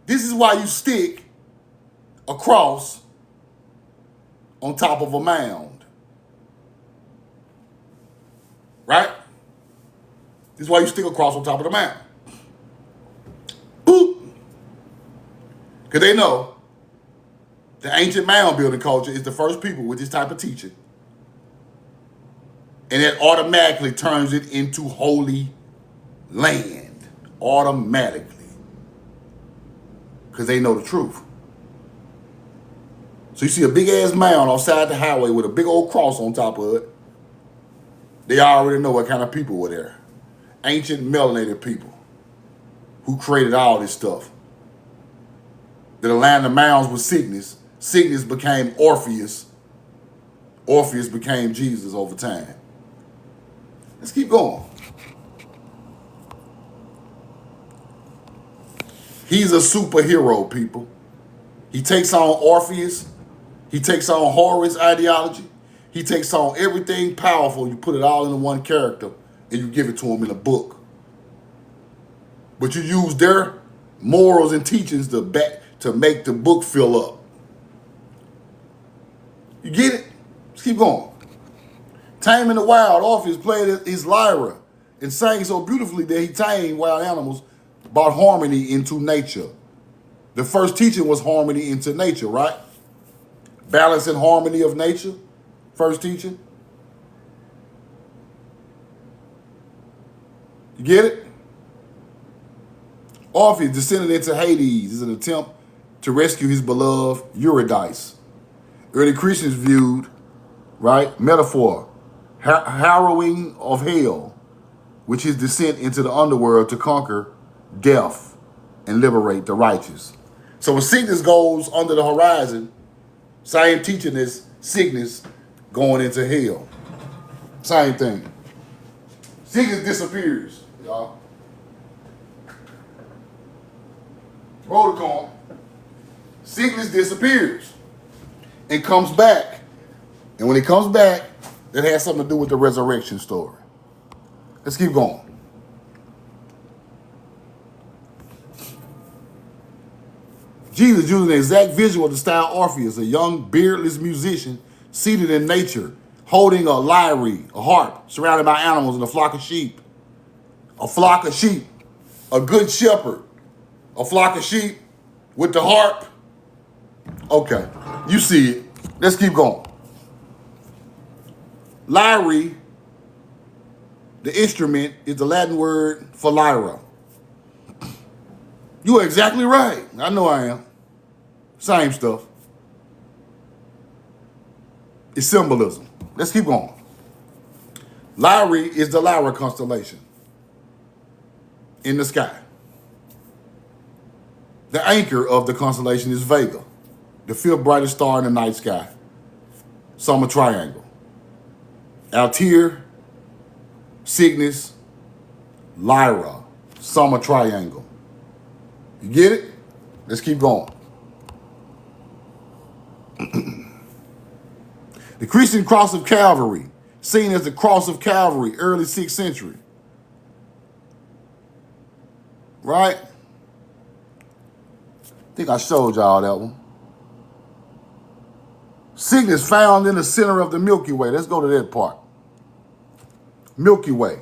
this is why you stick a cross on top of a mound. Right? This is why you stick a cross on top of the mound. Boop. Because they know the ancient mound building culture is the first people with this type of teaching. And it automatically turns it into holy land. Automatically. Because they know the truth. So you see a big ass mound outside the highway with a big old cross on top of it. They already know what kind of people were there. Ancient melanated people who created all this stuff. That aligned the mounds with Cygnus. Cygnus became Orpheus. Orpheus became Jesus over time. Let's keep going. He's a superhero, people. He takes on Orpheus. He takes on Horus ideology. He takes on everything powerful. You put it all into one character and you give it to him in a book. But you use their morals and teachings to make the book fill up. You get it? Let's keep going. Taming the wild, Orpheus played his lyra and sang so beautifully that he tamed wild animals, brought harmony into nature. The first teaching was harmony into nature, right? Balance and harmony of nature. First teaching. You get it? Orpheus descended into Hades is an attempt to rescue his beloved Eurydice. Early Christians viewed, right, metaphor, harrowing of hell, which is descent into the underworld to conquer death and liberate the righteous. So when Cygnus goes under the horizon, same teaching as Cygnus going into hell. Same thing. Cygnus disappears, y'all. Roll the coin. Cygnus disappears and comes back. And when he comes back, it has something to do with the resurrection story. Let's keep going. Jesus using the exact visual of the style Orpheus, a young beardless musician seated in nature, holding a lyre, a harp, surrounded by animals and a flock of sheep. A flock of sheep. A good shepherd. A flock of sheep with the harp. Okay, you see it. Let's keep going. Lyre, the instrument, is the Latin word for lyra. You are exactly right. I know I am. Same stuff. It's symbolism. Let's keep going. Lyre is the Lyra constellation in the sky. The anchor of the constellation is Vega, the fifth brightest star in the night sky. Summer triangle. Altair, Cygnus, Lyra, summer triangle. You get it? Let's keep going. The Christian cross of Calvary, seen as the cross of Calvary, early 6th century. Right? I think I showed y'all that one. Cygnus found in the center of the Milky Way. Let's go to that part. Milky Way.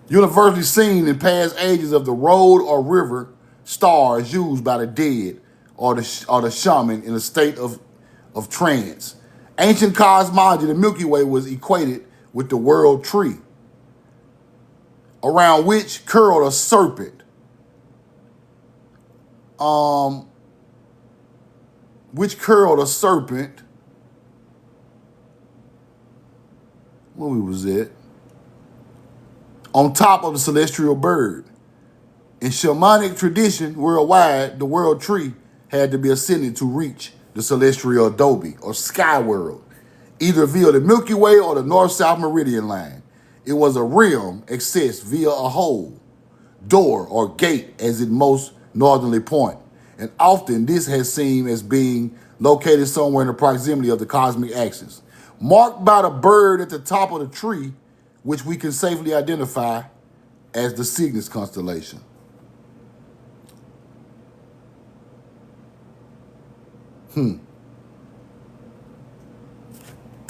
Universally seen in past ages of the road or river stars used by the dead or the shaman in a state of trance. Ancient cosmology, the Milky Way was equated with the world tree, around which curled a serpent. Where we was at? On top of the celestial bird. In shamanic tradition worldwide, the world tree had to be ascended to reach the celestial adobe or sky world, either via the Milky Way or the north-south meridian line. It was a realm accessed via a hole, door, or gate as its most northerly point. and often this has seemed as being located somewhere in the proximity of the cosmic axis, marked by the bird at the top of the tree, which we can safely identify as the Cygnus constellation. All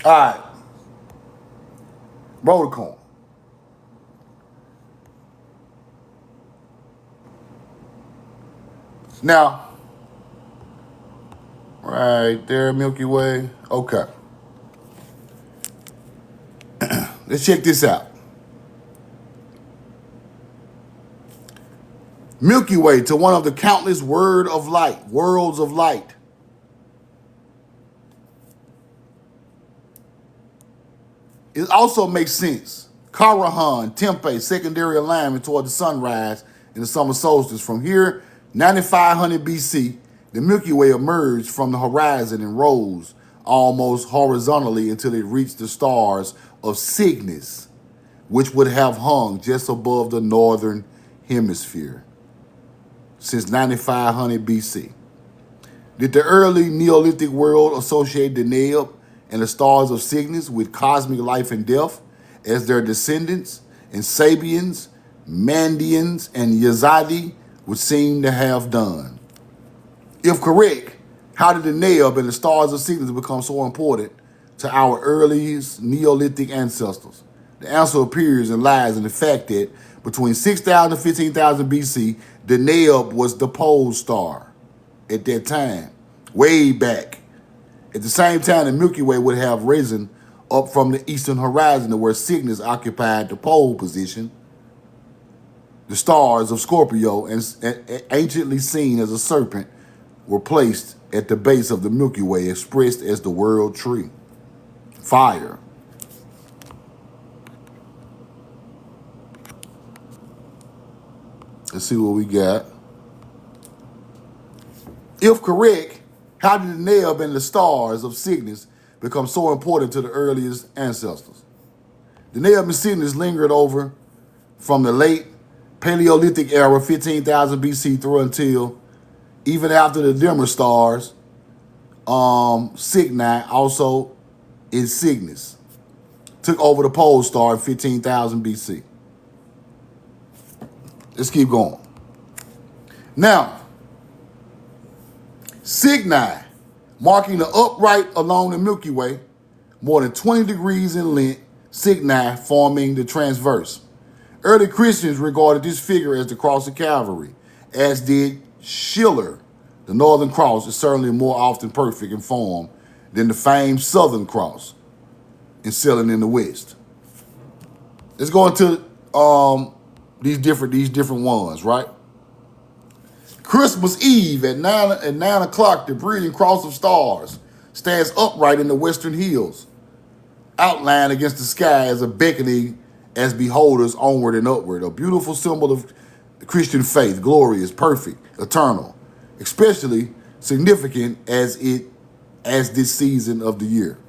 right. Roll the coin. Now, right there, Milky Way. Okay. Let's check this out. Milky Way, to one of the countless worlds of light. It also makes sense. Karahan, Tempe, secondary alignment toward the sunrise in the summer solstice. From here, 9500 BC, the Milky Way emerged from the horizon and rose almost horizontally until it reached the stars of Cygnus, which would have hung just above the northern hemisphere since 9500 BC. Did the early Neolithic world associate Deneb and the stars of Cygnus with cosmic life and death as their descendants, and Sabians, Mandians, and Yazidi would seem to have done? If correct, how did the Deneb and the stars of Cygnus become so important to our earliest Neolithic ancestors? The answer appears and lies in the fact that between 6,000 and 15,000 BC, Deneb was the pole star at that time, way back. At the same time, the Milky Way would have risen up from the eastern horizon to where Cygnus occupied the pole position. The stars of Scorpio, and anciently seen as a serpent, were placed at the base of the Milky Way, expressed as the world tree. Fire. Let's see what we got. If correct, how did the Deneb and the stars of Cygnus become so important to the earliest ancestors? The Deneb and Cygnus lingered over from the late Paleolithic era, 15,000 BC, through until even after the dimmer stars, Cygni, also in Cygnus, took over the pole star in 15,000 BC. Let's keep going. Now, Cygni, marking the upright along the Milky Way, more than 20 degrees in length, Cygni forming the transverse. Early Christians regarded this figure as the cross of Calvary, as did Schiller. The Northern Cross is certainly more often perfect in form than the famed Southern Cross selling in the West. Let's go into these different ones, right? Christmas Eve at 9 o'clock, the brilliant cross of stars stands upright in the western hills, outlined against the sky as a beckoning as beholders onward and upward. A beautiful symbol of Christian faith, glorious, perfect, eternal, especially significant as this season of the year.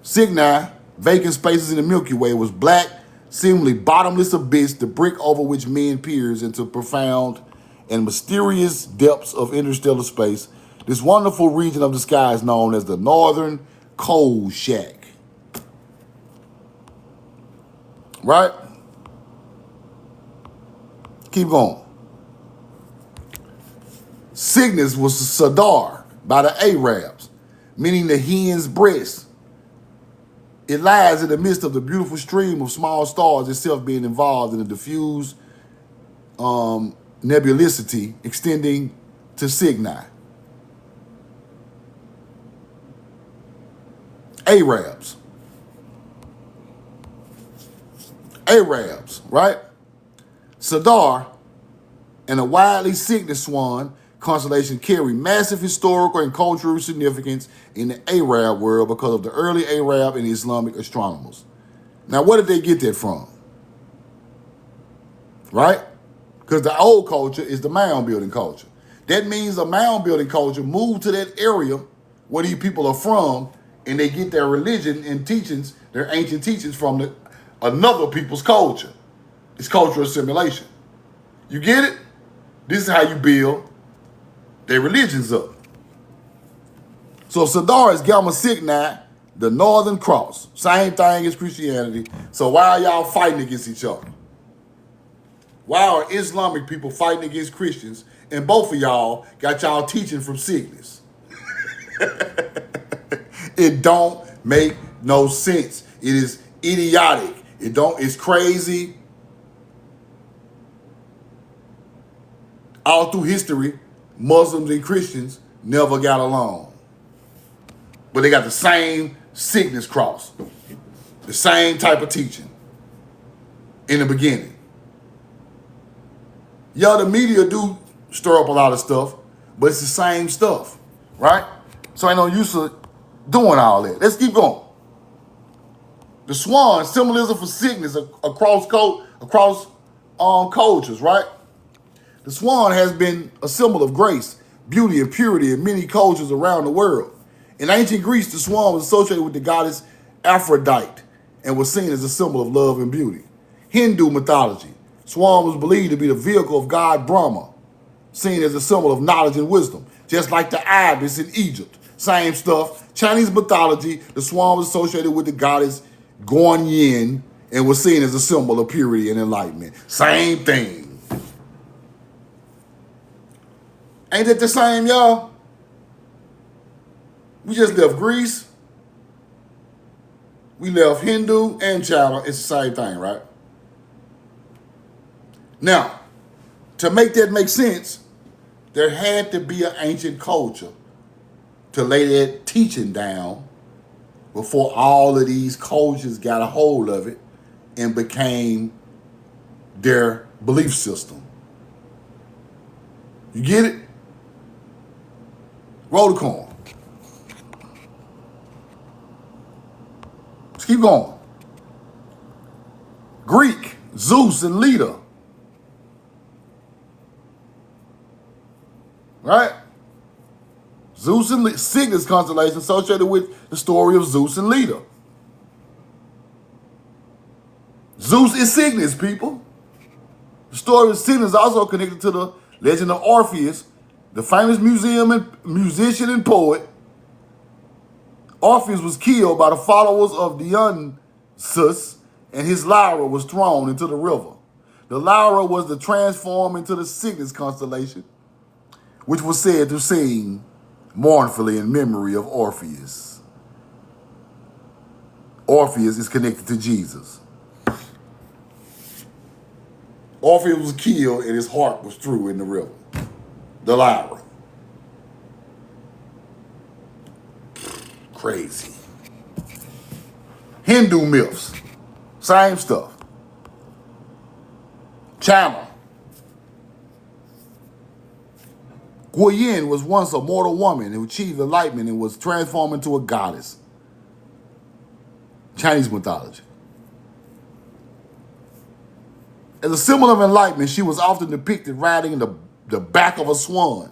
Cygni, vacant spaces in the Milky Way, was black, seemingly bottomless abyss, the brick over which men peers into profound and mysterious depths of interstellar space. This wonderful region of the sky is known as the Northern Coal Shack. Right? Keep going. Cygnus was Sadar by the Arabs, meaning the hen's breast. It lies in the midst of the beautiful stream of small stars, itself being involved in a diffuse nebulousity extending to Cygni. Arabs, right? Sadar and a widely Cygnus swan constellation carry massive historical and cultural significance in the Arab world because of the early Arab and Islamic astronomers. Now, where did they get that from? Right? Because the old culture is the mound building culture. That means the mound building culture moved to that area where these people are from, and they get their religion and teachings, their ancient teachings, from another people's culture. It's cultural assimilation. You get it? This is how you build Their religion's up. So Sadar is Gamma Cygni, the Northern Cross. Same thing as Christianity. So why are y'all fighting against each other? Why are Islamic people fighting against Christians? And both of y'all got y'all teaching from Cygnus. It don't make no sense. It is idiotic. It's crazy. All through history, Muslims and Christians never got along. But they got the same Cygnus cross. The same type of teaching in the beginning. Yeah, the media do stir up a lot of stuff, but it's the same stuff, right? So ain't no use of doing all that. Let's keep going. The swan, symbolism for Cygnus across cultures, right? The swan has been a symbol of grace, beauty, and purity in many cultures around the world. In ancient Greece, the swan was associated with the goddess Aphrodite and was seen as a symbol of love and beauty. Hindu mythology, swan was believed to be the vehicle of god Brahma, seen as a symbol of knowledge and wisdom, just like the ibis in Egypt. Same stuff. Chinese mythology, the swan was associated with the goddess Guanyin and was seen as a symbol of purity and enlightenment. Same thing. Ain't it the same, y'all? We just left Greece. We left Hindu and China. It's the same thing, right? Now, to make that make sense, there had to be an ancient culture to lay that teaching down before all of these cultures got a hold of it and became their belief system. You get it? Roll the coin. Let's keep going. Greek, Zeus and Leda. Right? Zeus and Leda, Cygnus constellation associated with the story of Zeus and Leda. Zeus is Cygnus, people. The story of Cygnus is also connected to the legend of Orpheus, the famous musician and poet. Orpheus was killed by the followers of Dionysus, and his lyre was thrown into the river. The lyre was to transform into the Cygnus constellation, which was said to sing mournfully in memory of Orpheus. Orpheus is connected to Jesus. Orpheus was killed and his heart was thrown in the river. The lyre. Crazy. Hindu myths. Same stuff. China. Guanyin was once a mortal woman who achieved enlightenment and was transformed into a goddess. Chinese mythology. As a symbol of enlightenment, she was often depicted riding in the back of a swan.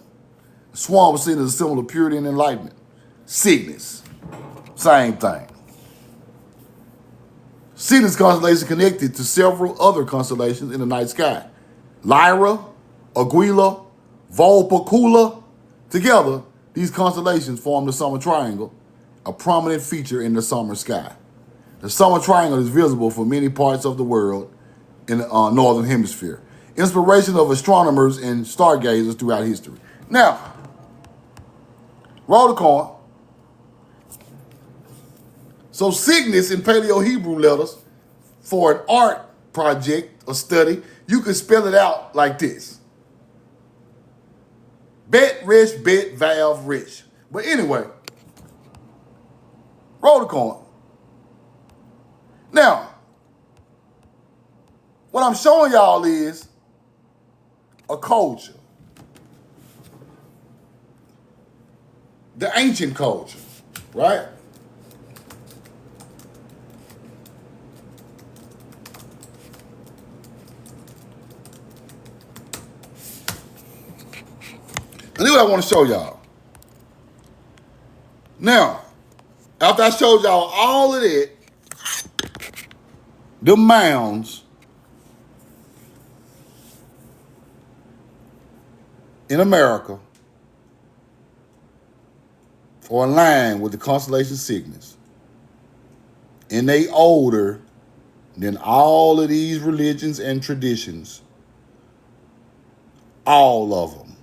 The swan was seen as a symbol of purity and enlightenment. Cygnus. Same thing. Cygnus constellation connected to several other constellations in the night sky. Lyra, Aquila, Vulpecula. Together, these constellations form the summer triangle, a prominent feature in the summer sky. The summer triangle is visible for many parts of the world in the northern hemisphere. Inspiration of astronomers and stargazers throughout history. Now, roll the coin. So Cygnus in Paleo-Hebrew letters for an art project or study, you could spell it out like this. Bet, Resh, Bet, Vav, Resh. But anyway, roll the coin. Now, what I'm showing y'all is a culture. The ancient culture, right? And this is what I want to show y'all. Now, after I showed y'all all of that, the mounds in America or aligned with the constellation Cygnus. And they older than all of these religions and traditions. All of them.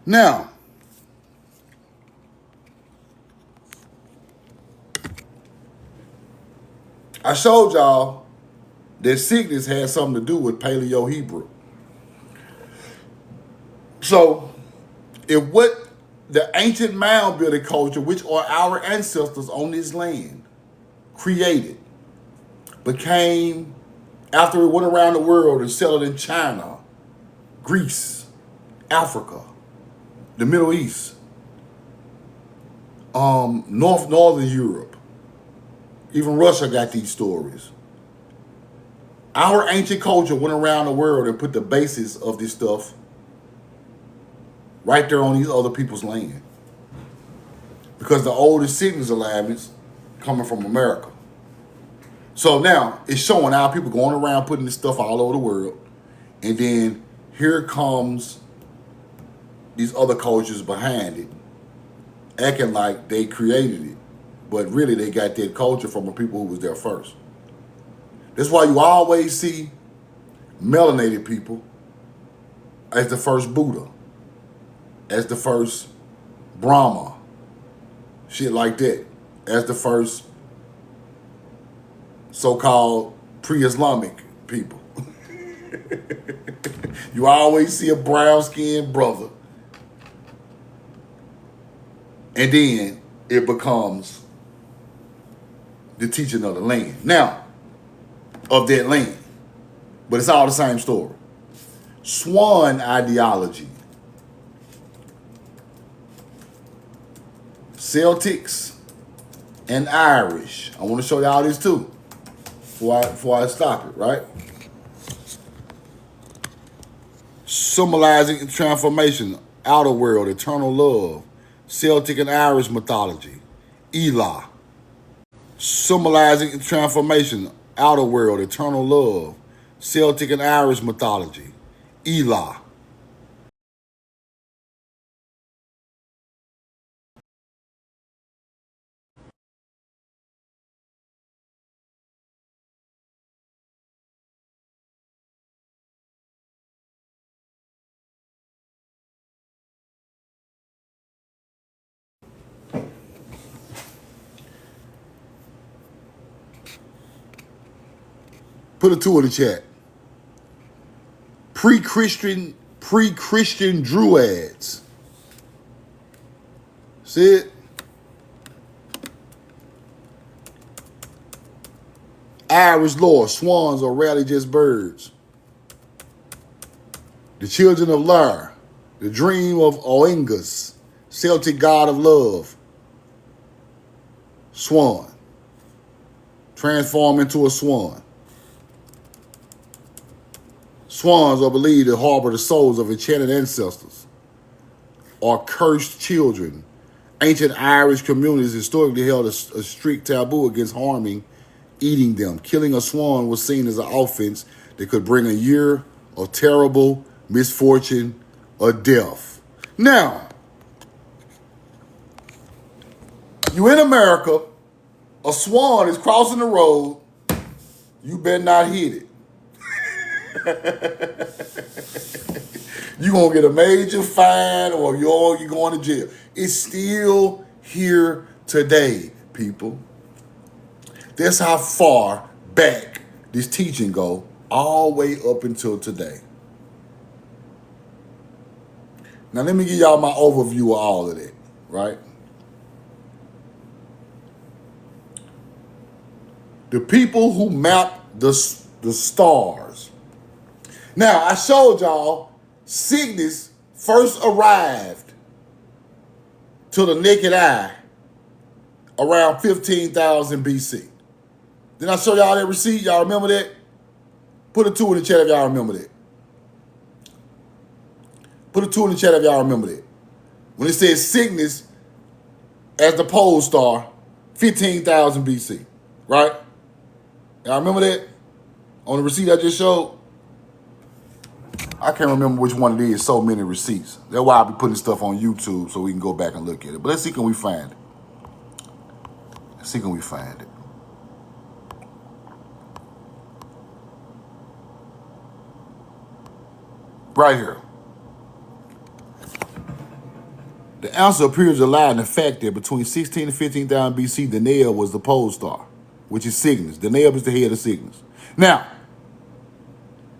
Now, I showed y'all that Cygnus had something to do with Paleo-Hebrew. So, if what the ancient mound building culture, which are our ancestors on this land, created, became, after it went around the world and settled in China, Greece, Africa, the Middle East, Northern Europe, even Russia got these stories. Our ancient culture went around the world and put the basis of this stuff right there on these other people's land. Because the oldest Cygnus alignments coming from America. So now it's showing our people going around putting this stuff all over the world. And then here comes these other cultures behind it, acting like they created it. But really they got that culture from the people who was there first. That's why you always see melanated people as the first Buddha, as the first Brahma, shit like that, as the first so-called pre-Islamic people. You always see a brown-skinned brother. And then it becomes the teaching of the land. Now, of that land. But it's all the same story. Swan ideology. Celtics and Irish. I want to show y'all this too before I stop it, right? Symbolizing transformation, outer world, eternal love, Celtic and Irish mythology, Elah. Symbolizing transformation, outer world, eternal love, Celtic and Irish mythology, Elah. Put a 2 in the chat. Pre-Christian Druids. See it? Irish lore, swans are rarely just birds. The children of Lar, the dream of Oengus, Celtic god of love. Swan. Transform into a swan. Swans are believed to harbor the souls of enchanted ancestors or cursed children. Ancient Irish communities historically held a strict taboo against harming, eating them. Killing a swan was seen as an offense that could bring a year of terrible misfortune or death. Now, you in America, a swan is crossing the road, you better not hit it. You're going to get a major fine or you're going to jail. It's still here today, people. That's how far back this teaching go, all the way up until today. Now, let me give y'all my overview of all of that, right? The people who map the stars. Now, I showed y'all Cygnus first arrived to the naked eye around 15,000 BC. Did I show y'all that receipt? Y'all remember that? Put a 2 in the chat if y'all remember that. Put a 2 in the chat if y'all remember that. When it says Cygnus as the pole star, 15,000 BC, right? Y'all remember that? On the receipt I just showed? I can't remember which one it is. So many receipts. That's why I'll be putting stuff on YouTube so we can go back and look at it. But let's see, can we find it? Let's see, can we find it? Right here. The answer appears to lie in the fact that between 16 and 15,000 BC, Deneb was the pole star, which is Cygnus. Deneb is the head of Cygnus. Now,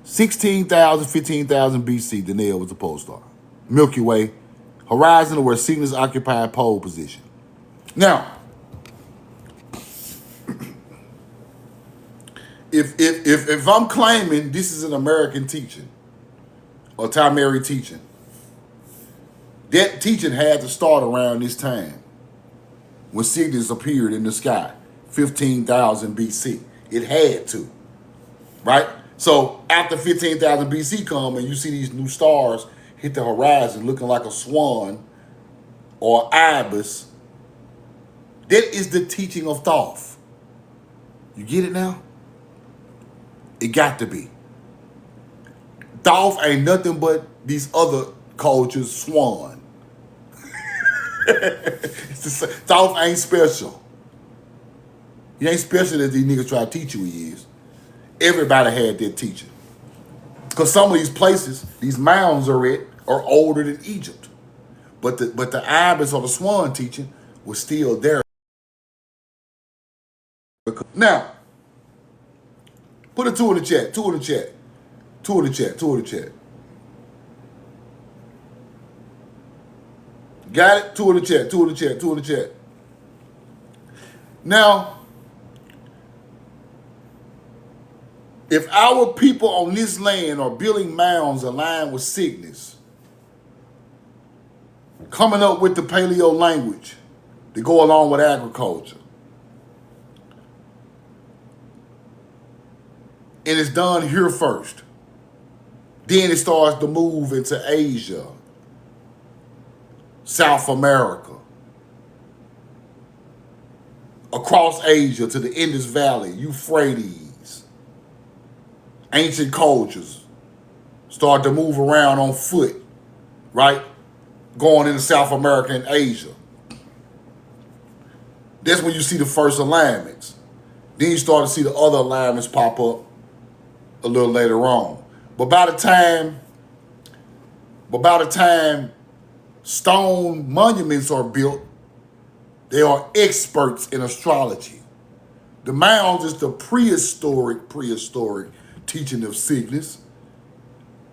16,000, 15,000 BC, Deneb was the pole star. Milky Way, horizon where Cygnus occupied pole position. Now, if I'm claiming this is an American teaching, or Tameri teaching, that teaching had to start around this time when Cygnus appeared in the sky, 15,000 BC. It had to, right? So after 15,000 BC come and you see these new stars hit the horizon looking like a swan or ibis, that is the teaching of Thoth. You get it now? It got to be. Thoth ain't nothing but these other cultures' swan. Thoth ain't special. He ain't special as these niggas try to teach you he is. Everybody had that teaching. Because some of these places, these mounds are older than Egypt. But the ibis or the swan teaching was still there. Now, put a 2 in the chat, 2 in the chat, 2 in the chat, 2 in the chat. Got it? 2 in the chat, 2 in the chat, 2 in the chat. Now, if our people on this land are building mounds aligned with Cygnus, coming up with the paleo language to go along with agriculture, and it's done here first, then it starts to move into Asia, South America, across Asia to the Indus Valley, Euphrates. Ancient cultures start to move around on foot, right? Going into South America and Asia. That's when you see the first alignments. Then you start to see the other alignments pop up a little later on. But by the time stone monuments are built, they are experts in astrology. The mounds is the prehistoric teaching of Cygnus.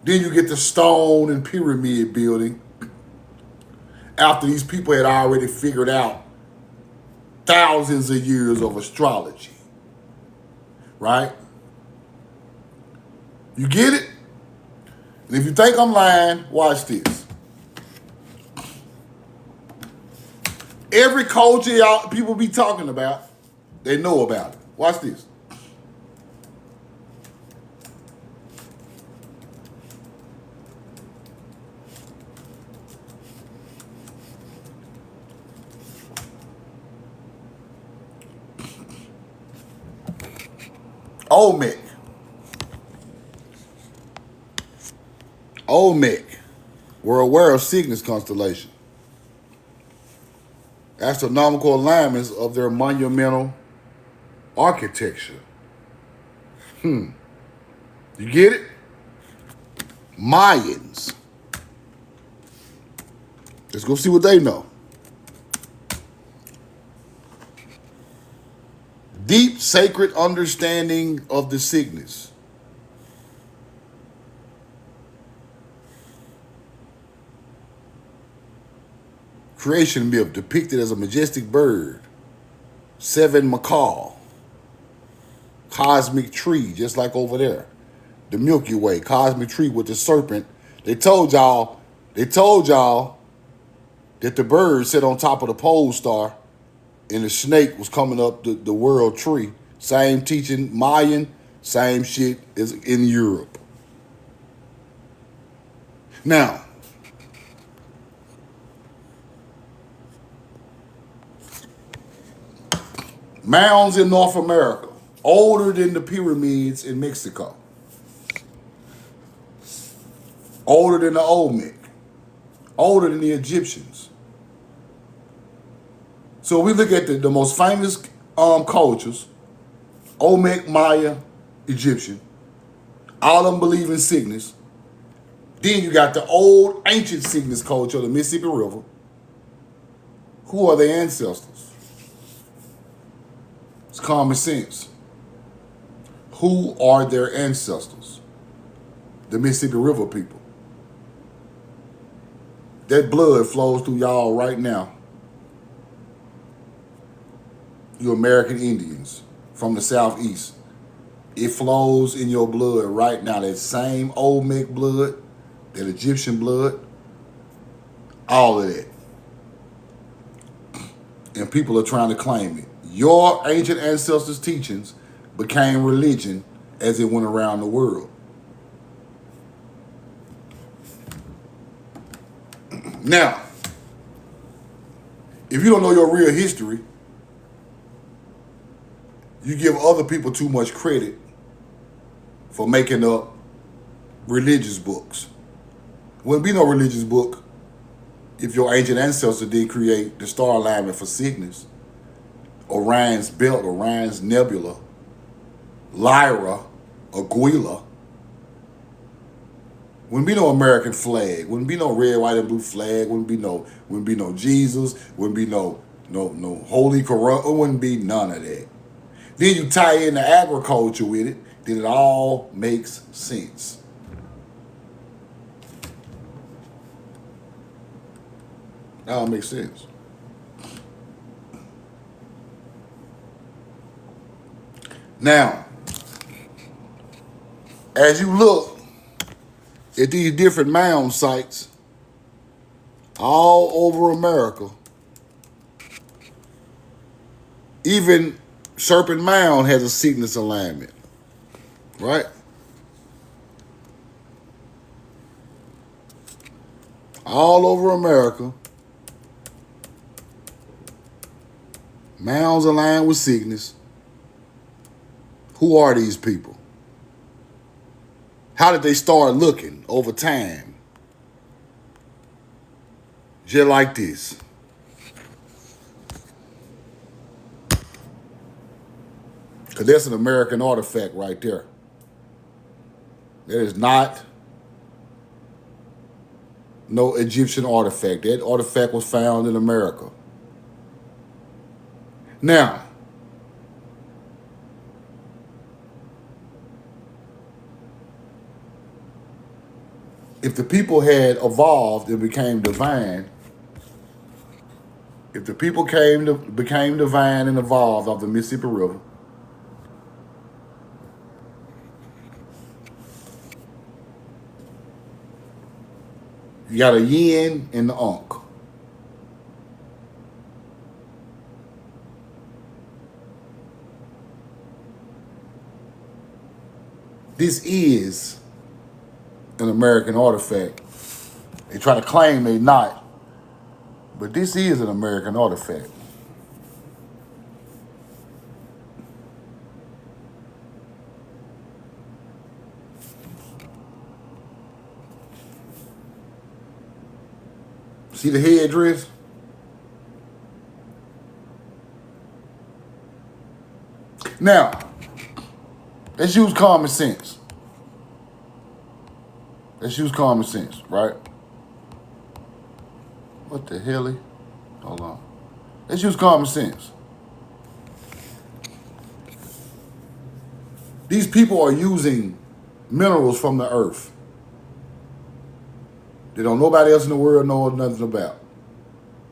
Then you get the stone and pyramid building after these people had already figured out thousands of years of astrology, right? You get it? And if you think I'm lying, watch this. Every culture y'all people be talking about, they know about it. Watch this. Olmec were aware of Cygnus constellation, astronomical alignments of their monumental architecture. You get it? Mayans. Let's go see what they know. Deep sacred understanding of the Cygnus. Creation myth depicted as a majestic bird, 7 macaw, cosmic tree, just like over there. The Milky Way, cosmic tree with the serpent. They told y'all that the bird sat on top of the pole star and the snake was coming up the world tree. Same teaching, Mayan, same shit as in Europe. Now, mounds in North America, older than the pyramids in Mexico. older than the Olmec, older than the Egyptians. So we look at the most famous cultures, Olmec, Maya, Egyptian. All of them believe in Cygnus. Then you got the old ancient Cygnus culture of the Mississippi River. Who are their ancestors? It's common sense. Who are their ancestors? The Mississippi River people. That blood flows through y'all right now. You American Indians from the Southeast. It flows in your blood right now. That same Olmec blood, that Egyptian blood, all of that. And people are trying to claim it. Your ancient ancestors' teachings became religion as it went around the world. Now, if you don't know your real history, you give other people too much credit for making up religious books. Wouldn't be no religious book if your ancient ancestor didn't create the star alignment for Cygnus, Orion's belt, Orion's nebula, Lyra, Aquila. Wouldn't be no American flag. Wouldn't be no red, white, and blue flag. Wouldn't be no Jesus. Wouldn't be no Holy Quran. It wouldn't be none of that. Then you tie in the agriculture with it, then it all makes sense. That all makes sense. Now, as you look at these different mound sites all over America, even Serpent Mound has a Cygnus alignment, right? All over America, mounds aligned with Cygnus. Who are these people? How did they start looking over time? Just like this. Because that's an American artifact right there. That is not no Egyptian artifact. That artifact was found in America. Now, if the people had evolved and became divine, if the people became divine and evolved off the Mississippi River, you got a yin and the ankh. This is an American artifact. They try to claim they not, but this is an American artifact. See the headdress? Now, let's use common sense. Let's use common sense, right? What the hell? Hold on. Let's use common sense. These people are using minerals from the earth. They don't nobody else in the world know nothing about.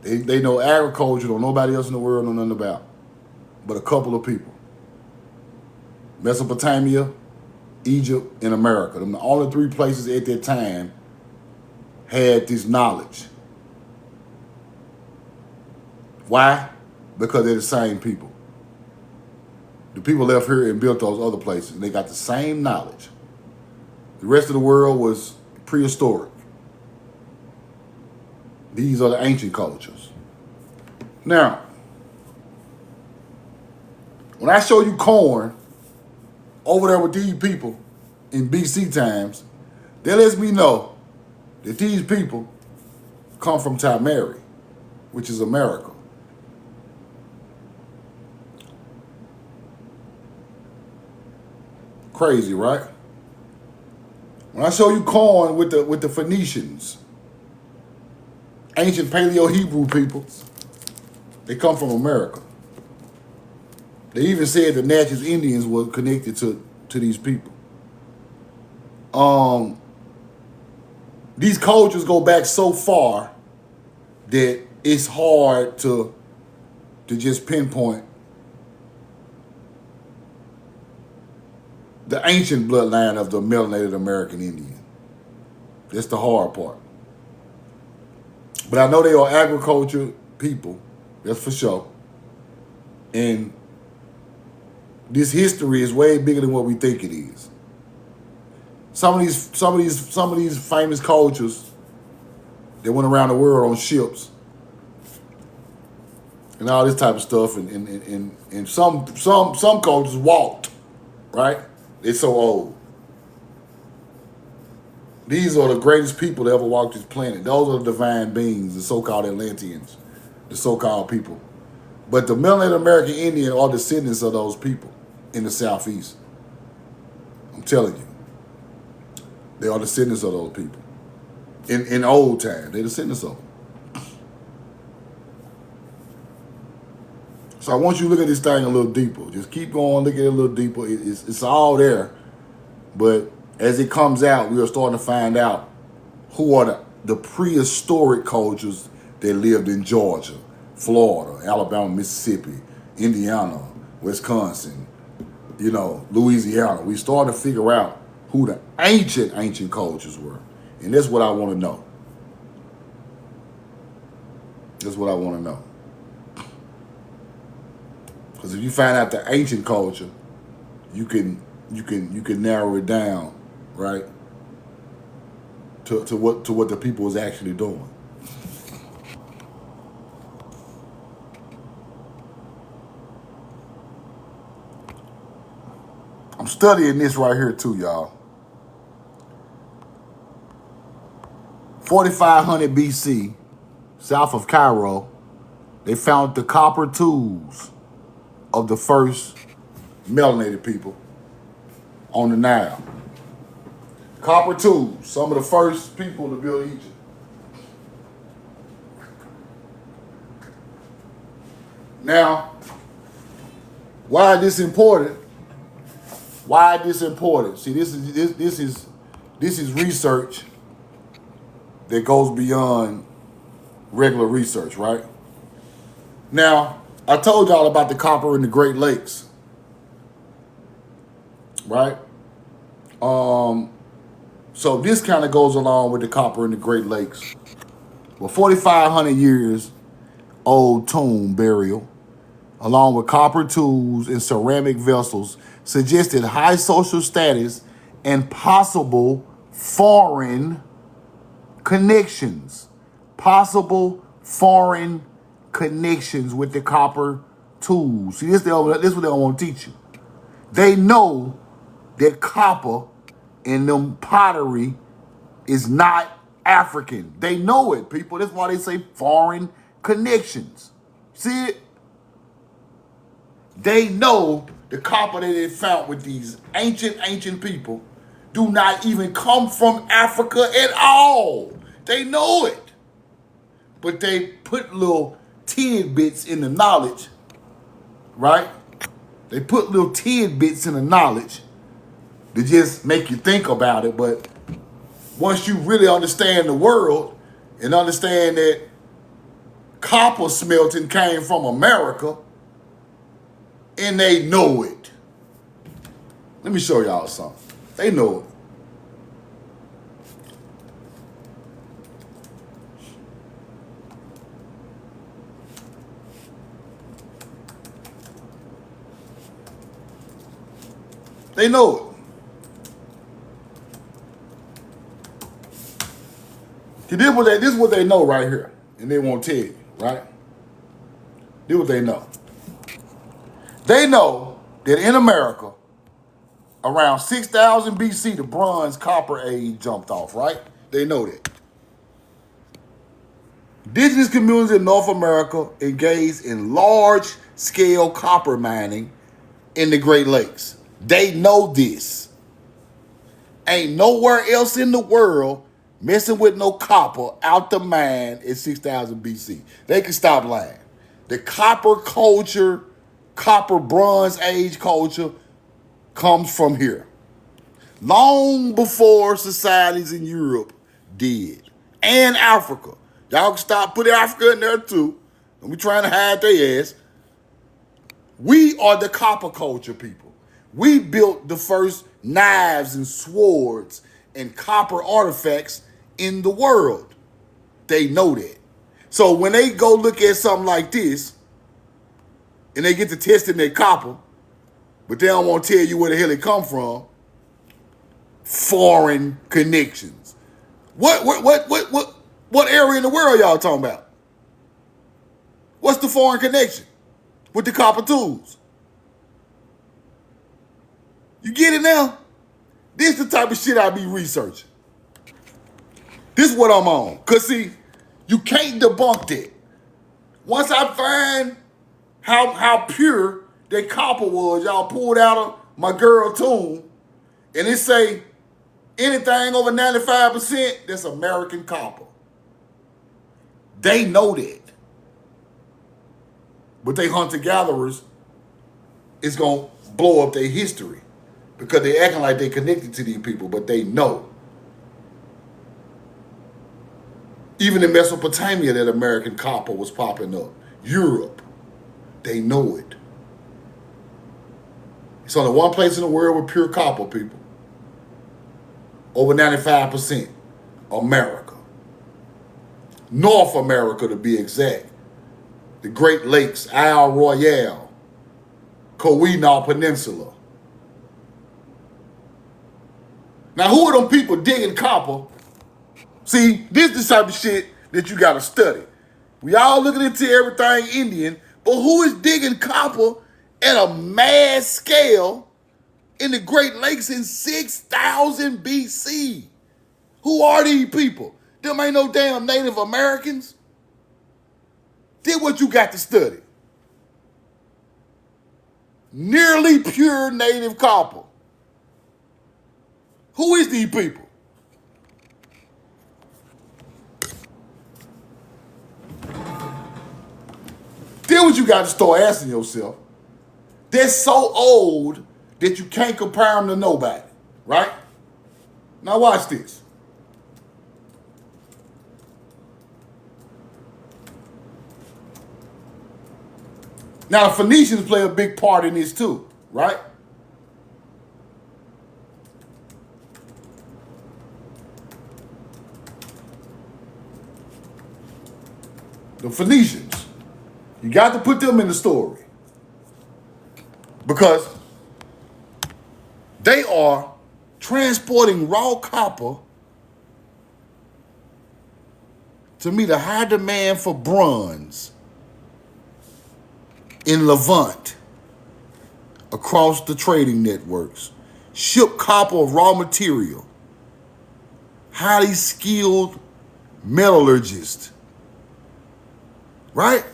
They know agriculture, don't nobody else in the world know nothing about. But a couple of people. Mesopotamia, Egypt, and America. Them the only three places at that time had this knowledge. Why? Because they're the same people. The people left here and built those other places, and they got the same knowledge. The rest of the world was prehistoric. These are the ancient cultures. Now, when I show you corn over there with these people in BC times, that lets me know that these people come from Tameri, which is America. Crazy, right? When I show you corn with the Phoenicians, ancient Paleo-Hebrew peoples, they come from America. They even said the Natchez Indians were connected to these people. These cultures go back so far that it's hard to just pinpoint the ancient bloodline of the melanated American Indian. That's the hard part. But I know they are agriculture people, that's for sure. And this history is way bigger than what we think it is. Some of these famous cultures that went around the world on ships and all this type of stuff, and some cultures walked, right? They're so old. These are the greatest people that ever walked this planet. Those are the divine beings, the so-called Atlanteans, the so-called people. But the melanated American Indian are descendants of those people in the Southeast. I'm telling you. They are descendants of those people. In old times, they're descendants of them. So I want you to look at this thing a little deeper. Just keep going, look at it a little deeper. It's all there. But as it comes out, we are starting to find out who are the prehistoric cultures that lived in Georgia, Florida, Alabama, Mississippi, Indiana, Wisconsin, Louisiana. We started to figure out who the ancient cultures were. And that's what I want to know. That's what I want to know. Because if you find out the ancient culture, you can narrow it down, right? To what the people was actually doing. I'm studying this right here too, y'all. 4500 BC, south of Cairo, they found the copper tools of the first melanated people on the Nile. Copper tools, some of the first people to build Egypt. Now, why is this important? Why is this important? See, this is research that goes beyond regular research, right? Now, I told y'all about the copper in the Great Lakes, right? So this kind of goes along with the copper in the Great Lakes. Well, 4,500 years old tomb burial, along with copper tools and ceramic vessels, suggested high social status and possible foreign connections. Possible foreign connections with the copper tools. See, this is what they don't want to teach you. They know that copper in them pottery is not African. They know it, people. That's why they say foreign connections. See it? They know the copper that they found with these ancient people do not even come from Africa at all. They know it. But they put little tidbits in the knowledge, right? They put little tidbits in the knowledge to just make you think about it. But once you really understand the world and understand that copper smelting came from America, and they know it. Let me show y'all something. They know it. They know it. See, this is what they know right here. And they won't tell you, right? This is what they know. They know that in America, around 6,000 BC, the bronze copper age jumped off, right? They know that. Indigenous communities in North America engaged in large-scale copper mining in the Great Lakes. They know this. Ain't nowhere else in the world messing with no copper out the mine in 6000 BC. They can stop lying. The copper culture, copper Bronze Age culture comes from here. Long before societies in Europe did. And Africa. Y'all can stop putting Africa in there too. And we trying to hide their ass. We are the copper culture people. We built the first knives and swords and copper artifacts in the world. They know that. So when they go look at something like this, and they get to testing their copper, but they don't want to tell you where the hell it come from, foreign connections. What area in the world y'all talking about? What's the foreign connection with the copper tools? You get it now? This is the type of shit I be researching. This is what I'm on. Cause see, you can't debunk that. Once I find how pure that copper was, y'all pulled out of my girl tomb, and it say anything over 95%, that's American copper. They know that. But they hunter-gatherers is going to blow up their history because they acting like they connected to these people, but they know. Even in Mesopotamia, that American copper was popping up. Europe, they know it. It's only one place in the world with pure copper, people. Over 95%. America. North America, to be exact. The Great Lakes, Isle Royale, Koweenaw Peninsula. Now, who are them people digging copper? See, this is the type of shit that you got to study. We all looking into everything Indian, but who is digging copper at a mass scale in the Great Lakes in 6000 BC? Who are these people? Them ain't no damn Native Americans. Then what you got to study? Nearly pure native copper. Who is these people? Then what you got to start asking yourself, they're so old that you can't compare them to nobody, right? Now watch this. Now the Phoenicians play a big part in this too, right? The Phoenicians. You got to put them in the story. Because they are transporting raw copper to meet a high demand for bronze in Levant across the trading networks. Ship copper of raw material. Highly skilled metallurgists. Right?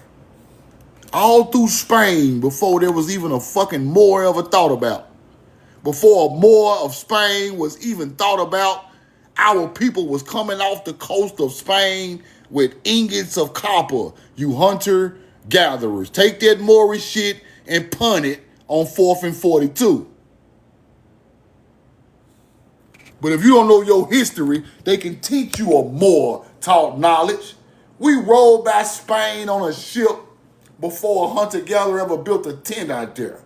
All through Spain before there was even a fucking Moor ever thought about. Before a Moor of Spain was even thought about, our people was coming off the coast of Spain with ingots of copper. You hunter-gatherers. Take that Moorish shit and punt it on 4th and 42. But if you don't know your history, they can teach you a Moor taught knowledge. We rolled by Spain on a ship before a hunter-gatherer ever built a tent out there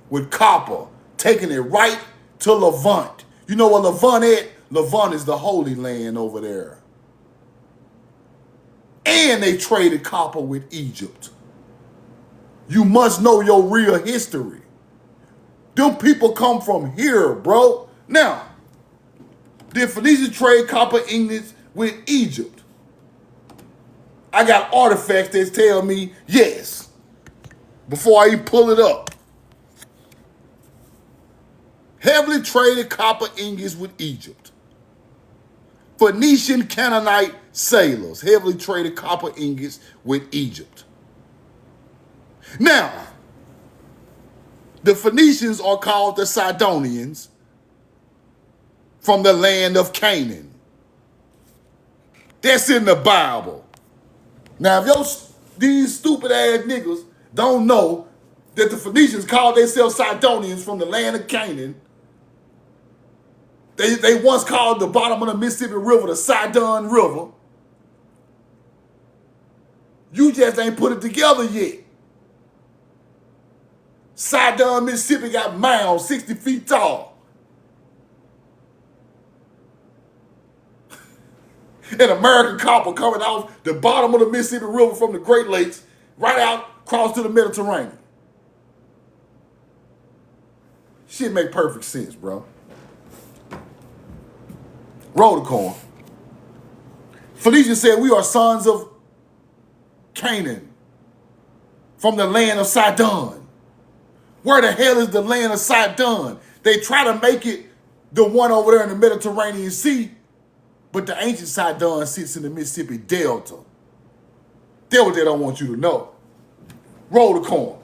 with copper, taking it right to Levant. You know what Levant is? Levant is the Holy Land over there. And they traded copper with Egypt. You must know your real history. Them people come from here, bro. Now, did Phoenicians trade copper ingots with Egypt? I got artifacts that tell me yes, before I even pull it up. Heavily traded copper ingots with Egypt. Phoenician Canaanite sailors heavily traded copper ingots with Egypt. Now, the Phoenicians are called the Sidonians from the land of Canaan. That's in the Bible. Now, if these stupid ass niggas don't know that the Phoenicians called themselves Sidonians from the land of Canaan, they once called the bottom of the Mississippi River the Sidon River. You just ain't put it together yet. Sidon, Mississippi got mounds 60 feet tall. And American copper coming off the bottom of the Mississippi River from the Great Lakes right out across to the Mediterranean. Shit make perfect sense, bro. Roll the corn. Phoenicians said, we are sons of Canaan from the land of Sidon. Where the hell is the land of Sidon? They try to make it the one over there in the Mediterranean Sea, but the ancient Sidon sits in the Mississippi Delta. That's what they don't want you to know. Roll the corn.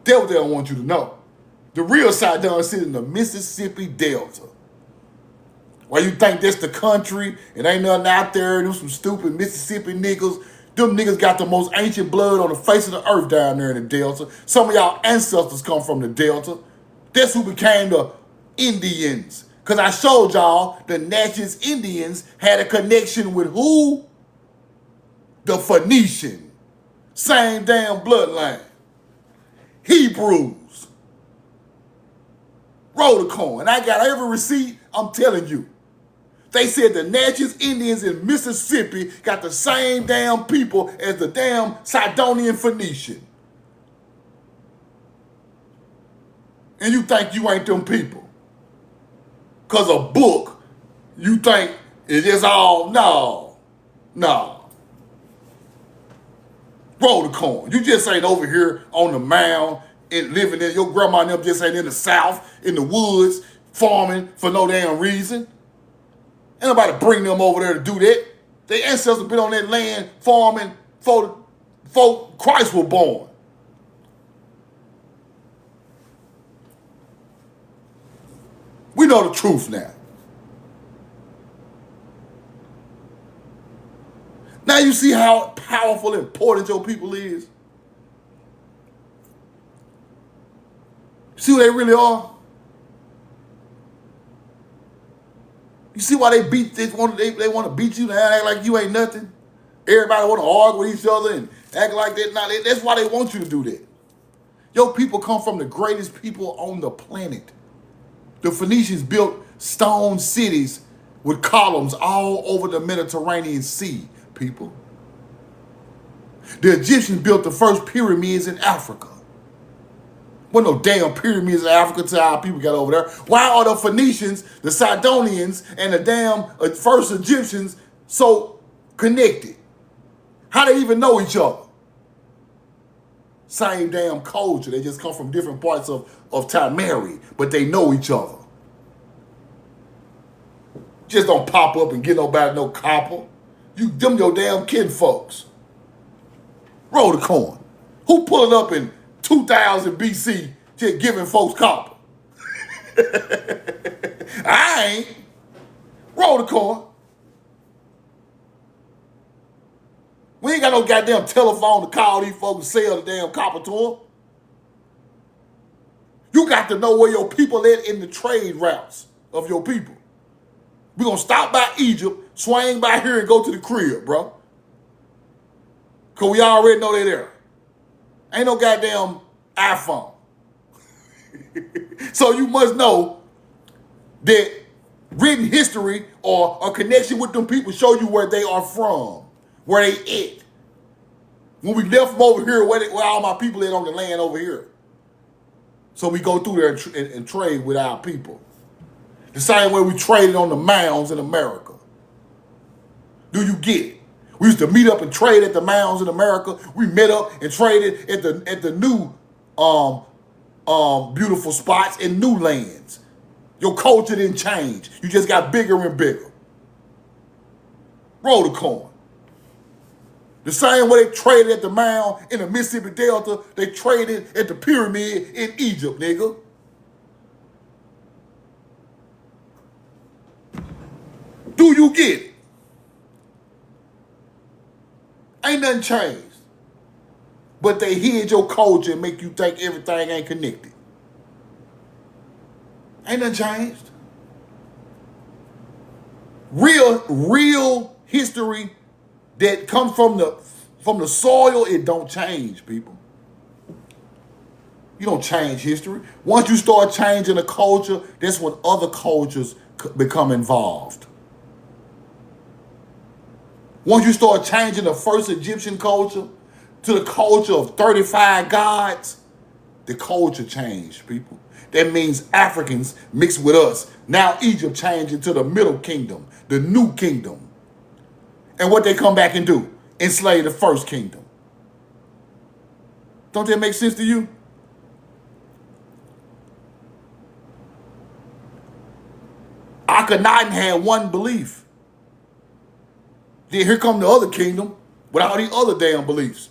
That's what they don't want you to know. The real Sidon sits in the Mississippi Delta. Why you think that's the country and ain't nothing out there, them some stupid Mississippi niggas. Them niggas got the most ancient blood on the face of the earth down there in the Delta. Some of y'all ancestors come from the Delta. That's who became the Indians. Because I showed y'all the Natchez Indians had a connection with who? The Phoenician. Same damn bloodline. Hebrews. Roll the coin. I got every receipt, I'm telling you. They said the Natchez Indians in Mississippi got the same damn people as the damn Sidonian Phoenician. And you think you ain't them people. Because a book, you think it's just all, no. Roll the coin. You just ain't over here on the mound and living in, your grandma and them just ain't in the South, in the woods, farming for no damn reason. Ain't nobody bring them over there to do that. Their ancestors been on that land farming before Christ was born. We know the truth now. Now you see how powerful and important your people is? See who they really are? You see why they want to beat you and act like you ain't nothing? Everybody want to argue with each other and act like that. Nah, that's why they want you to do that. Your people come from the greatest people on the planet. The Phoenicians built stone cities with columns all over the Mediterranean Sea, people. The Egyptians built the first pyramids in Africa. Wasn't no damn pyramids in Africa till our people got over there. Why are the Phoenicians, the Sidonians, and the damn first Egyptians so connected? How they even know each other? Same damn culture. They just come from different parts of Tameri, but they know each other. Just don't pop up and get nobody no copper. Them your damn kin folks. Roll the coin. Who pulling up in 2000 BC just giving folks copper? I ain't. Roll the coin. We ain't got no goddamn telephone to call these folks and sell the damn copper to them. You got to know where your people at in the trade routes of your people. We're going to stop by Egypt, swing by here, and go to the crib, bro. Because we already know they're there. Ain't no goddamn iPhone. So you must know that written history or a connection with them people show you where they are from, where they at. When we left from over here, where all my people at on the land over here. So we go through there and trade with our people. The same way we traded on the mounds in America. Do you get it? We used to meet up and trade at the mounds in America. We met up and traded at the new beautiful spots in new lands. Your culture didn't change. You just got bigger and bigger. Roll the coin. The same way they traded at the mound in the Mississippi Delta, they traded at the pyramid in Egypt, nigga. Do you get it? Ain't nothing changed. But they hid your culture and make you think everything ain't connected. Ain't nothing changed. Real history that comes from the soil, it don't change, people. You don't change history. Once you start changing a culture, that's when other cultures become involved. Once you start changing the first Egyptian culture to the culture of 35 gods, the culture changed, people. That means Africans mixed with us. Now Egypt changed into the Middle Kingdom, the New Kingdom. And what they come back and do? Enslave the First Kingdom. Don't that make sense to you? Akhenaten had one belief. Then here come the other kingdom with all these other damn beliefs.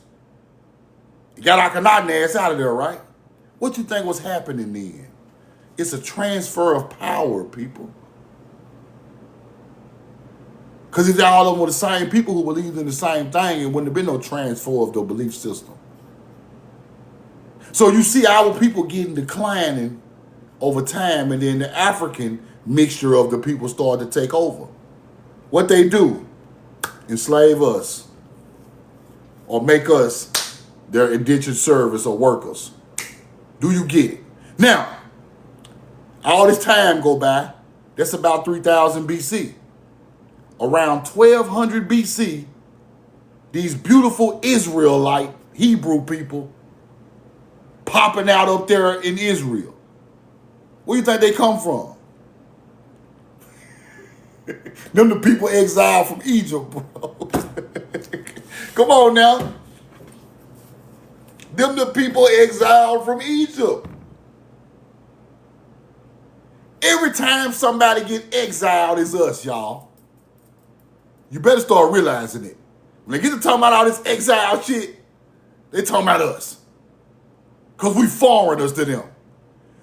You got Akhenaten ass out of there, right? What you think was happening then? It's a transfer of power, people. Because if all of them were the same people who believed in the same thing, it wouldn't have been no transfer of the belief system. So you see our people getting declining over time, and then the African mixture of the people started to take over. What they do? Enslave us or make us their indentured servants or workers. Do you get it? Now, all this time go by, that's about 3000 BC. Around 1200 BC, these beautiful Israelite Hebrew people popping out up there in Israel. Where do you think they come from? Them the people exiled from Egypt, bro. Come on now. Them the people exiled from Egypt. Every time somebody get exiled, it's us, y'all. You better start realizing it. When they get to talking about all this exile shit, they talking about us. Because we foreigners to them.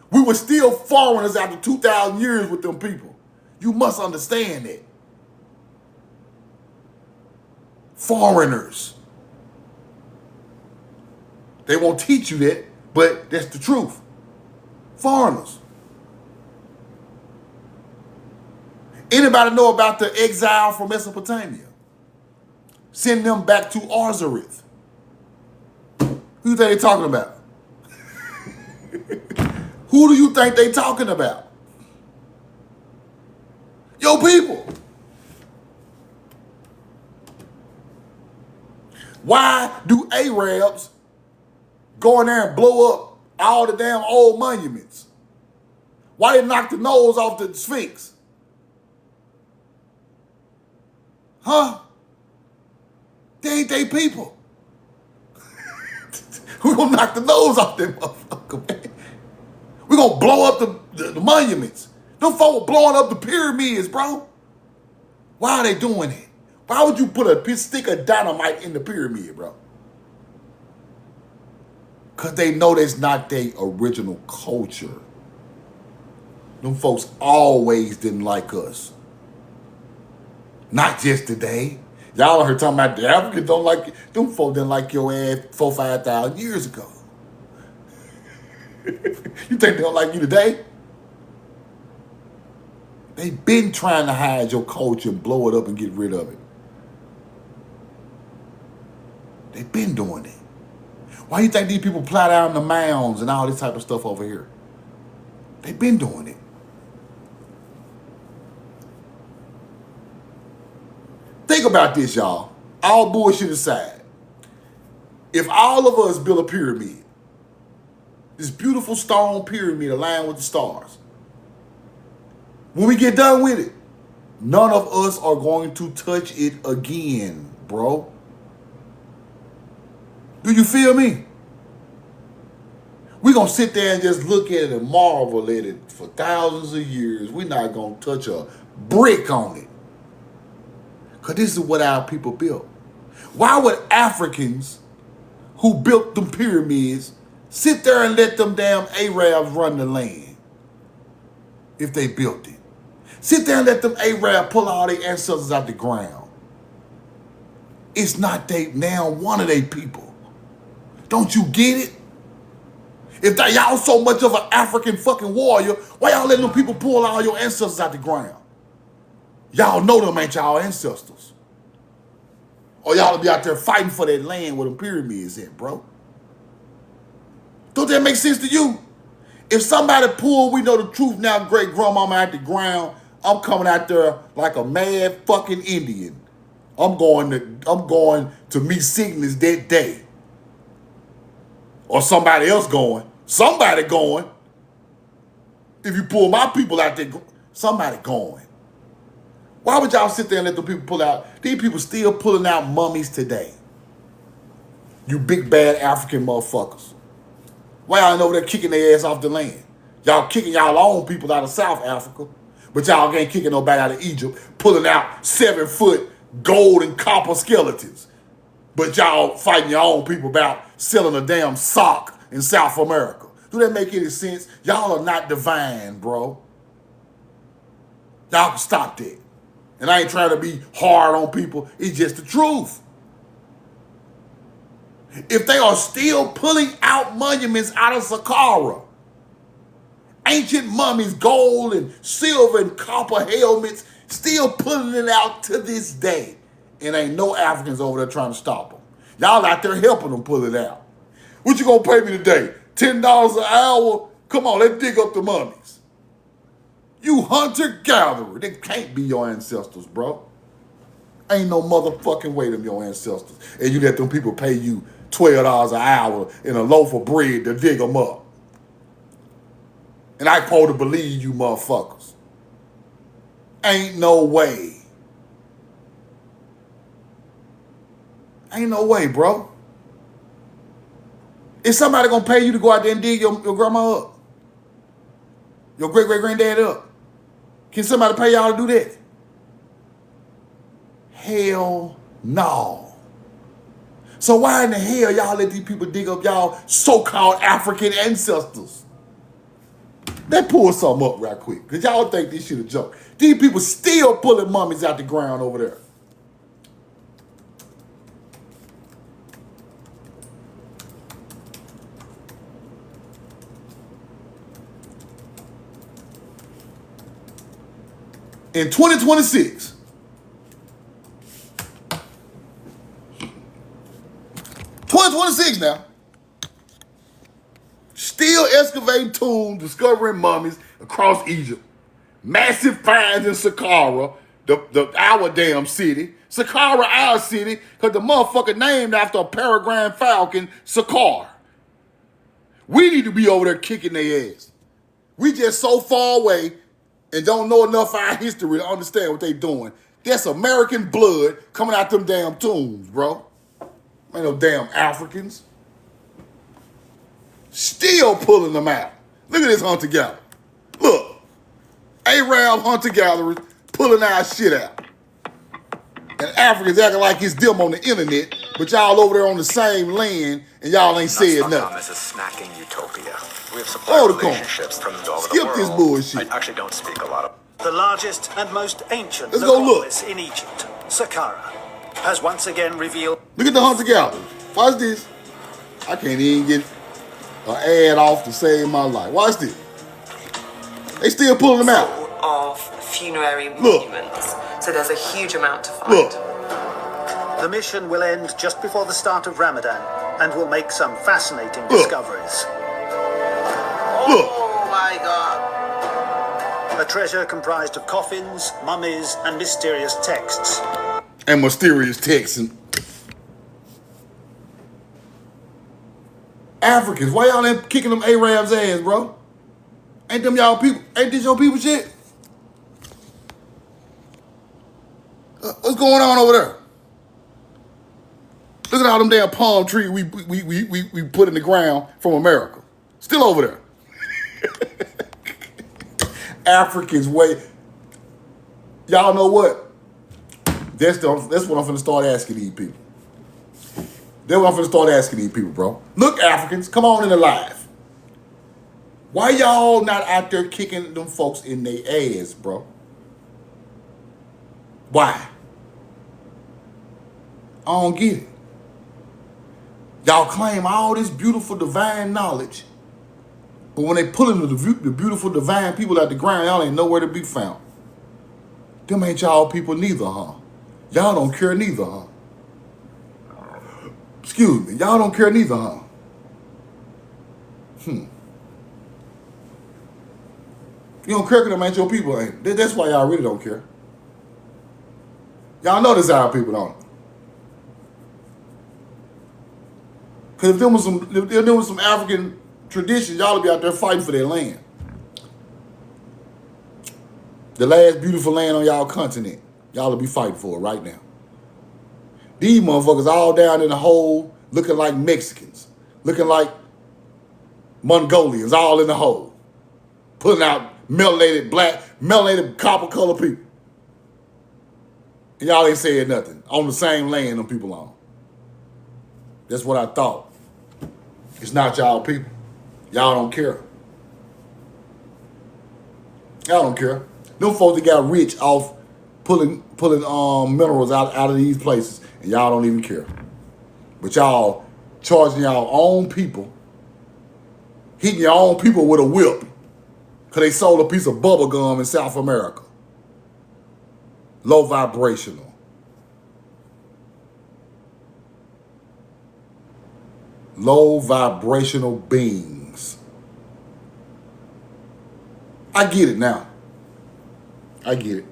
We were still foreigners after 2,000 years with them people. You must understand that. Foreigners. They won't teach you that, but that's the truth. Foreigners. Anybody know about the exile from Mesopotamia? Send them back to Arzareth. Who do you think they talking about? Who do you think they talking about? Your people. Why do Arabs go in there and blow up all the damn old monuments? Why they knock the nose off the Sphinx? Huh? They ain't they people. We're gonna knock the nose off them motherfucker, man. We're gonna blow up the monuments. Them folk were blowing up the pyramids, bro. Why are they doing it? Why would you put a stick of dynamite in the pyramid, bro? Because they know that's not their original culture. Them folks always didn't like us. Not just today. Y'all heard talking about the Africans don't like you. Them folk didn't like your ass 4,000-5,000 years ago. You think they don't like you today? They've been trying to hide your culture and blow it up and get rid of it. They've been doing it. Why do you think these people plow down the mounds and all this type of stuff over here? They've been doing it. Think about this, y'all. All bullshit aside. If all of us build a pyramid, this beautiful stone pyramid aligned with the stars, when we get done with it, none of us are going to touch it again, bro. Do you feel me? We're going to sit there and just look at it and marvel at it for thousands of years. We're not going to touch a brick on it. Because this is what our people built. Why would Africans who built them pyramids sit there and let them damn Arabs run the land if they built it? Sit there and let them Arabs pull all their ancestors out the ground. It's not they now one of their people. Don't you get it? If y'all so much of an African fucking warrior, why y'all letting them people pull all your ancestors out the ground? Y'all know them ain't y'all ancestors. Or y'all be out there fighting for that land where the pyramids at, bro. Don't that make sense to you? If somebody pull, we know the truth now, great grandmama out the ground, I'm coming out there like a mad fucking Indian. I'm going to meet Cygnus that day. Or somebody else going. Somebody going. If you pull my people out there, somebody going. Why would y'all sit there and let the people pull out? These people still pulling out mummies today. You big bad African motherfuckers. Why y'all over there kicking their ass off the land? Y'all kicking y'all own people out of South Africa, but y'all ain't kicking nobody out of Egypt, pulling out 7-foot gold and copper skeletons. But y'all fighting your own people about selling a damn sock in South America. Do that make any sense? Y'all are not divine, bro. Y'all can stop that. And I ain't trying to be hard on people. It's just the truth. If they are still pulling out monuments out of Saqqara, ancient mummies, gold and silver and copper helmets, still pulling it out to this day. And ain't no Africans over there trying to stop them. Y'all out there helping them pull it out. What you gonna pay me today? $10 an hour? Come on, let's dig up the mummies. You hunter-gatherer. They can't be your ancestors, bro. Ain't no motherfucking way them your ancestors. And you let them people pay you $12 an hour in a loaf of bread to dig them up. And I supposed to believe you motherfuckers. Ain't no way. Ain't no way, bro. Is somebody gonna pay you to go out there and dig your grandma up? Your great-great-granddad up? Can somebody pay y'all to do that? Hell no. So why in the hell y'all let these people dig up y'all so-called African ancestors? Let's pull something up right quick, because y'all think this shit a joke. These people still pulling mummies out the ground over there. In 2026, now, still excavating tombs, discovering mummies across Egypt. Massive finds in Saqqara, our damn city. Saqqara, our city, because the motherfucker named after a peregrine falcon, Saqqara. We need to be over there kicking their ass. We just so far away and don't know enough of our history to understand what they doing. That's American blood coming out them damn tombs, bro. Ain't no damn Africans. Still pulling them out. Look at this hunter-gatherer. Look. Arab hunter-gatherers pulling our shit out. And Africans acting like it's them on the internet, but y'all over there on the same land and y'all ain't said nothing. This is snacking utopia. We have supplier relationships from all over the world. Skip this bullshit. I actually don't speak a lot of... The largest and most ancient Let's go look. in Egypt, Saqqara, has once again revealed... Look at the hunter-gatherer. Watch this. I can't even get an ad off to save my life. Watch this. They still pulling them out. Of funerary monuments. So there's a huge amount to find. Look. The mission will end just before the start of Ramadan and will make some fascinating discoveries. Look. Oh my God. A treasure comprised of coffins, mummies, and mysterious texts. And mysterious texts. And Africans, why y'all ain't kicking them Arabs' ass, bro? Ain't them y'all people? Ain't this your people shit? What's going on over there? Look at all them damn palm trees we put in the ground from America. Still over there. Africans way. Y'all know what? That's what I'm finna start asking these people. That's what I'm finna start asking these people, bro. Look, Africans, come on in the live. Why y'all not out there kicking them folks in their ass, bro? Why? I don't get it. Y'all claim all this beautiful divine knowledge, but when they pull into the beautiful divine people out the ground, y'all ain't nowhere to be found. Them ain't y'all people neither, huh? Y'all don't care neither, huh? Excuse me, y'all don't care neither, huh? You don't care because them ain't your people, ain't it? That's why y'all really don't care. Y'all know this our people, don't it? Because if there was some African traditions, y'all would be out there fighting for their land. The last beautiful land on y'all continent. Y'all will be fighting for it right now. These motherfuckers all down in the hole looking like Mexicans. Looking like Mongolians, all in the hole. Putting out melanated copper colored people. And y'all ain't saying nothing. On the same land them people on. That's what I thought. It's not y'all people. Y'all don't care. Y'all don't care. Them folks that got rich off pulling minerals out of these places, and y'all don't even care. But y'all charging y'all own people, hitting your own people with a whip, because they sold a piece of bubble gum in South America. Low vibrational. Low vibrational beings. I get it now. I get it.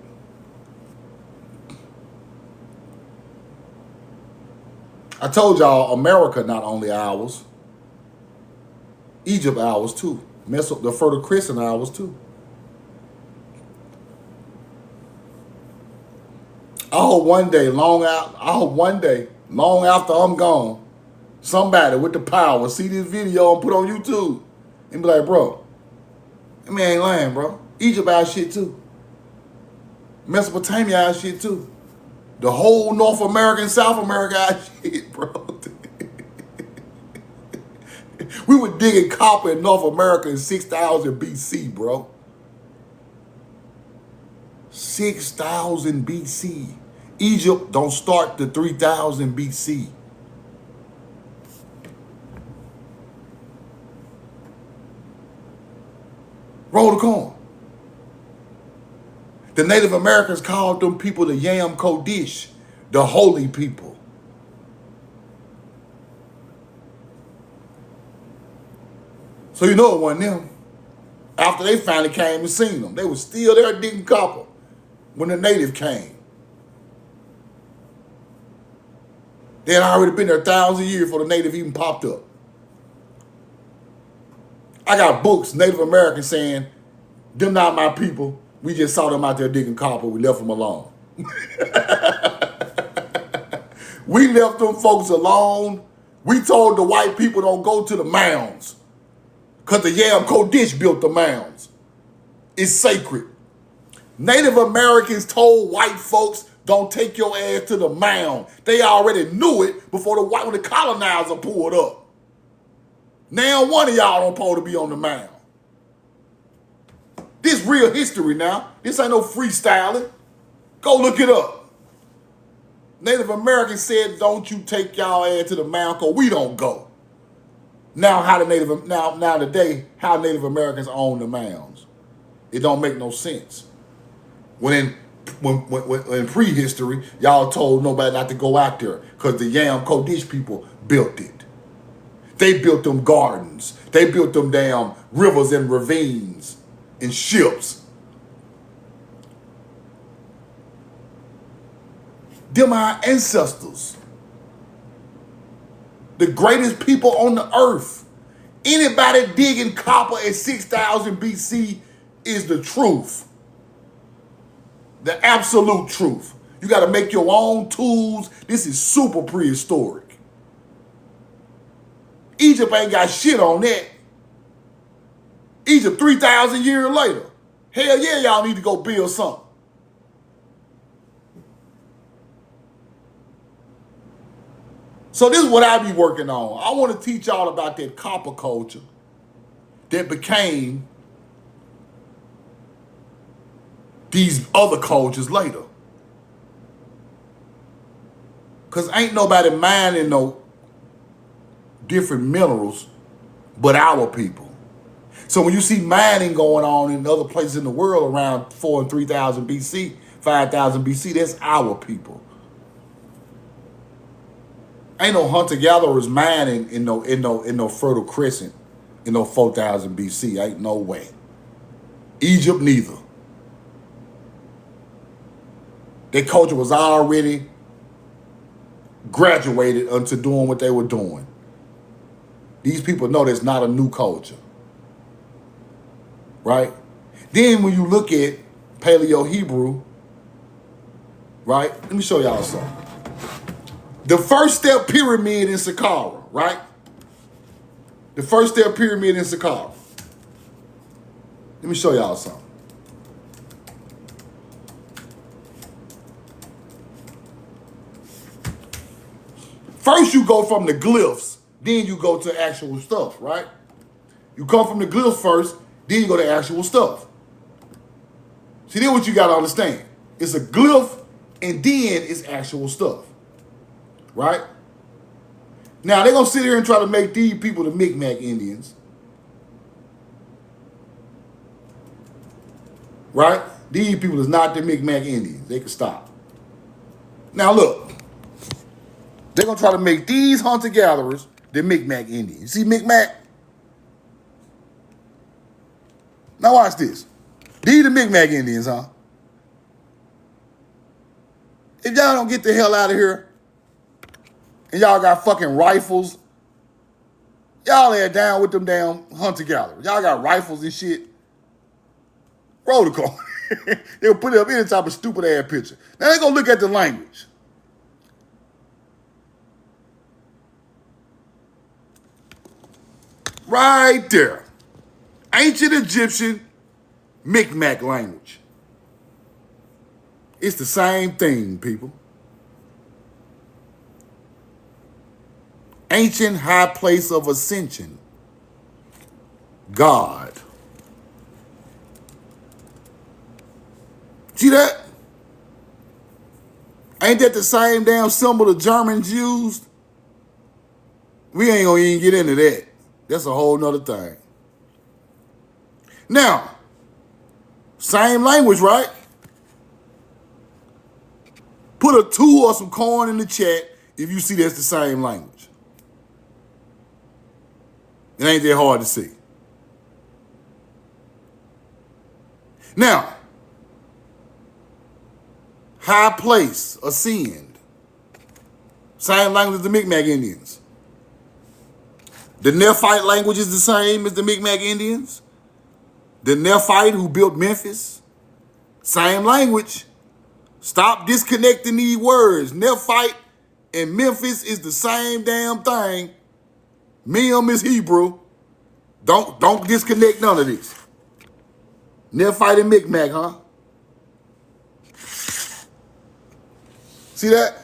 I told y'all America not only ours, Egypt ours too. The Fertile Crescent ours too. I hope one day, long after I'm gone, somebody with the power see this video and put on YouTube and be like, bro, that man ain't lying, bro. Egypt our shit too. Mesopotamia our shit too. The whole North America and South America our shit, bro. We were digging copper in North America in 6,000 BC, bro. 6,000 BC. Egypt don't start to 3,000 BC. Roll the corn. The Native Americans called them people the Yam Kodesh, the holy people. So you know it wasn't them. After they finally came and seen them, they were still there digging copper when the native came. They had already been there 1,000 years before the native even popped up. I got books, Native Americans saying, them not my people. We just saw them out there digging copper. We left them alone. We left them folks alone. We told the white people don't go to the mounds because the Yam Kodesh built the mounds. It's sacred. Native Americans told white folks don't take your ass to the mound. They already knew it before when the colonizer pulled up. Now one of y'all don't supposed to be on the mound. This real history now. This ain't no freestyling. Go look it up. Native Americans said, don't you take y'all ass to the mound because we don't go. Now today, how Native Americans own the mounds. It don't make no sense. When in prehistory, y'all told nobody not to go out there because the Yam Kodesh people built it. They built them gardens. They built them damn rivers and ravines and ships. Them our ancestors. The greatest people on the earth. Anybody digging copper at 6,000 BC is the truth. The absolute truth. You got to make your own tools. This is super prehistoric. Egypt ain't got shit on that. Egypt 3,000 years later. Hell yeah, y'all need to go build something. So this is what I be working on. I want to teach y'all about that copper culture that became these other cultures later. Because ain't nobody mining no different minerals but our people. So when you see mining going on in other places in the world around 4 and 3,000 BC, 5,000 BC, that's our people. Ain't no hunter-gatherers mining in no Fertile Crescent in no 4,000 BC. Ain't no way. Egypt neither. Their culture was already graduated into doing what they were doing. These people know that's not a new culture. Right? Then when you look at Paleo-Hebrew, right? Let me show y'all something. The first step pyramid in Saqqara, right? The first step pyramid in Saqqara. Let me show y'all something. First you go from the glyphs, then you go to actual stuff, right? You come from the glyphs first, then you go to actual stuff. See, then what you got to understand. It's a glyph, and then it's actual stuff. Right? Now, they're going to sit here and try to make these people the Mi'kmaq Indians. Right? These people is not the Mi'kmaq Indians. They can stop. Now, look. They're going to try to make these hunter-gatherers the Mi'kmaq Indians. See Mi'kmaq? Now watch this. These the Mi'kmaq Indians, huh? If y'all don't get the hell out of here, and y'all got fucking rifles, y'all are down with them damn hunter-gatherers. Y'all got rifles and shit. Roll the call. They'll put up any type of stupid-ass picture. Now they're going to look at the language. Right there. Ancient Egyptian Mi'kmaq language. It's the same thing, people. Ancient high place of ascension. God. See that? Ain't that the same damn symbol the Germans used? We ain't gonna even get into that. That's a whole nother thing. Now, same language, right? Put a 2 or some coin in the chat if you see that's the same language. It ain't that hard to see. Now, high place, ascend. Same language as the Mi'kmaq Indians. The Nephite language is the same as the Mi'kmaq Indians. The Nephite who built Memphis, same language. Stop disconnecting these words. Nephite and Memphis is the same damn thing. Mem is Hebrew. Don't disconnect none of this. Nephite and Mi'kmaq, huh? See that?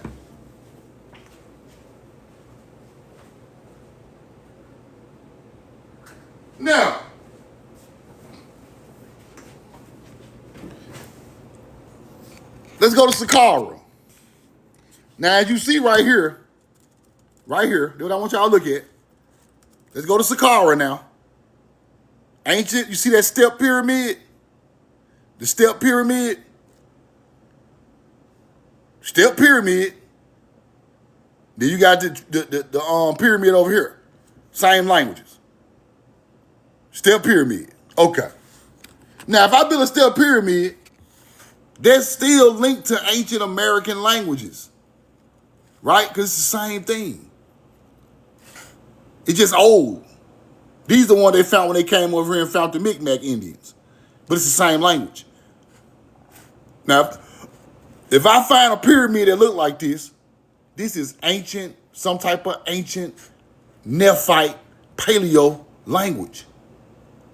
Now, let's go to Saqqara. Now, as you see right here, that's what I want y'all to look at. Let's go to Saqqara now. Ancient, you see that step pyramid? The step pyramid? Step pyramid. Then you got the pyramid over here. Same languages. Step pyramid. Okay. Now, if I build a step pyramid, that's still linked to ancient American languages. Right? Because it's the same thing. It's just old. These are the ones they found when they came over here and found the Mi'kmaq Indians. But it's the same language. Now, if I find a pyramid that look like this is ancient, some type of ancient Nephite paleo language.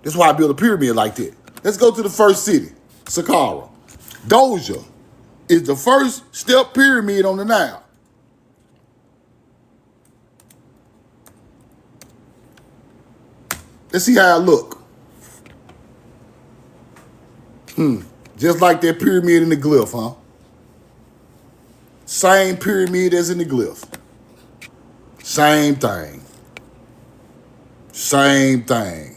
That's why I built a pyramid like that. Let's go to the first city, Saqqara. Doja is the first step pyramid on the Nile. Let's see how it look. Just like that pyramid in the glyph, huh? Same pyramid as in the glyph. Same thing. Same thing.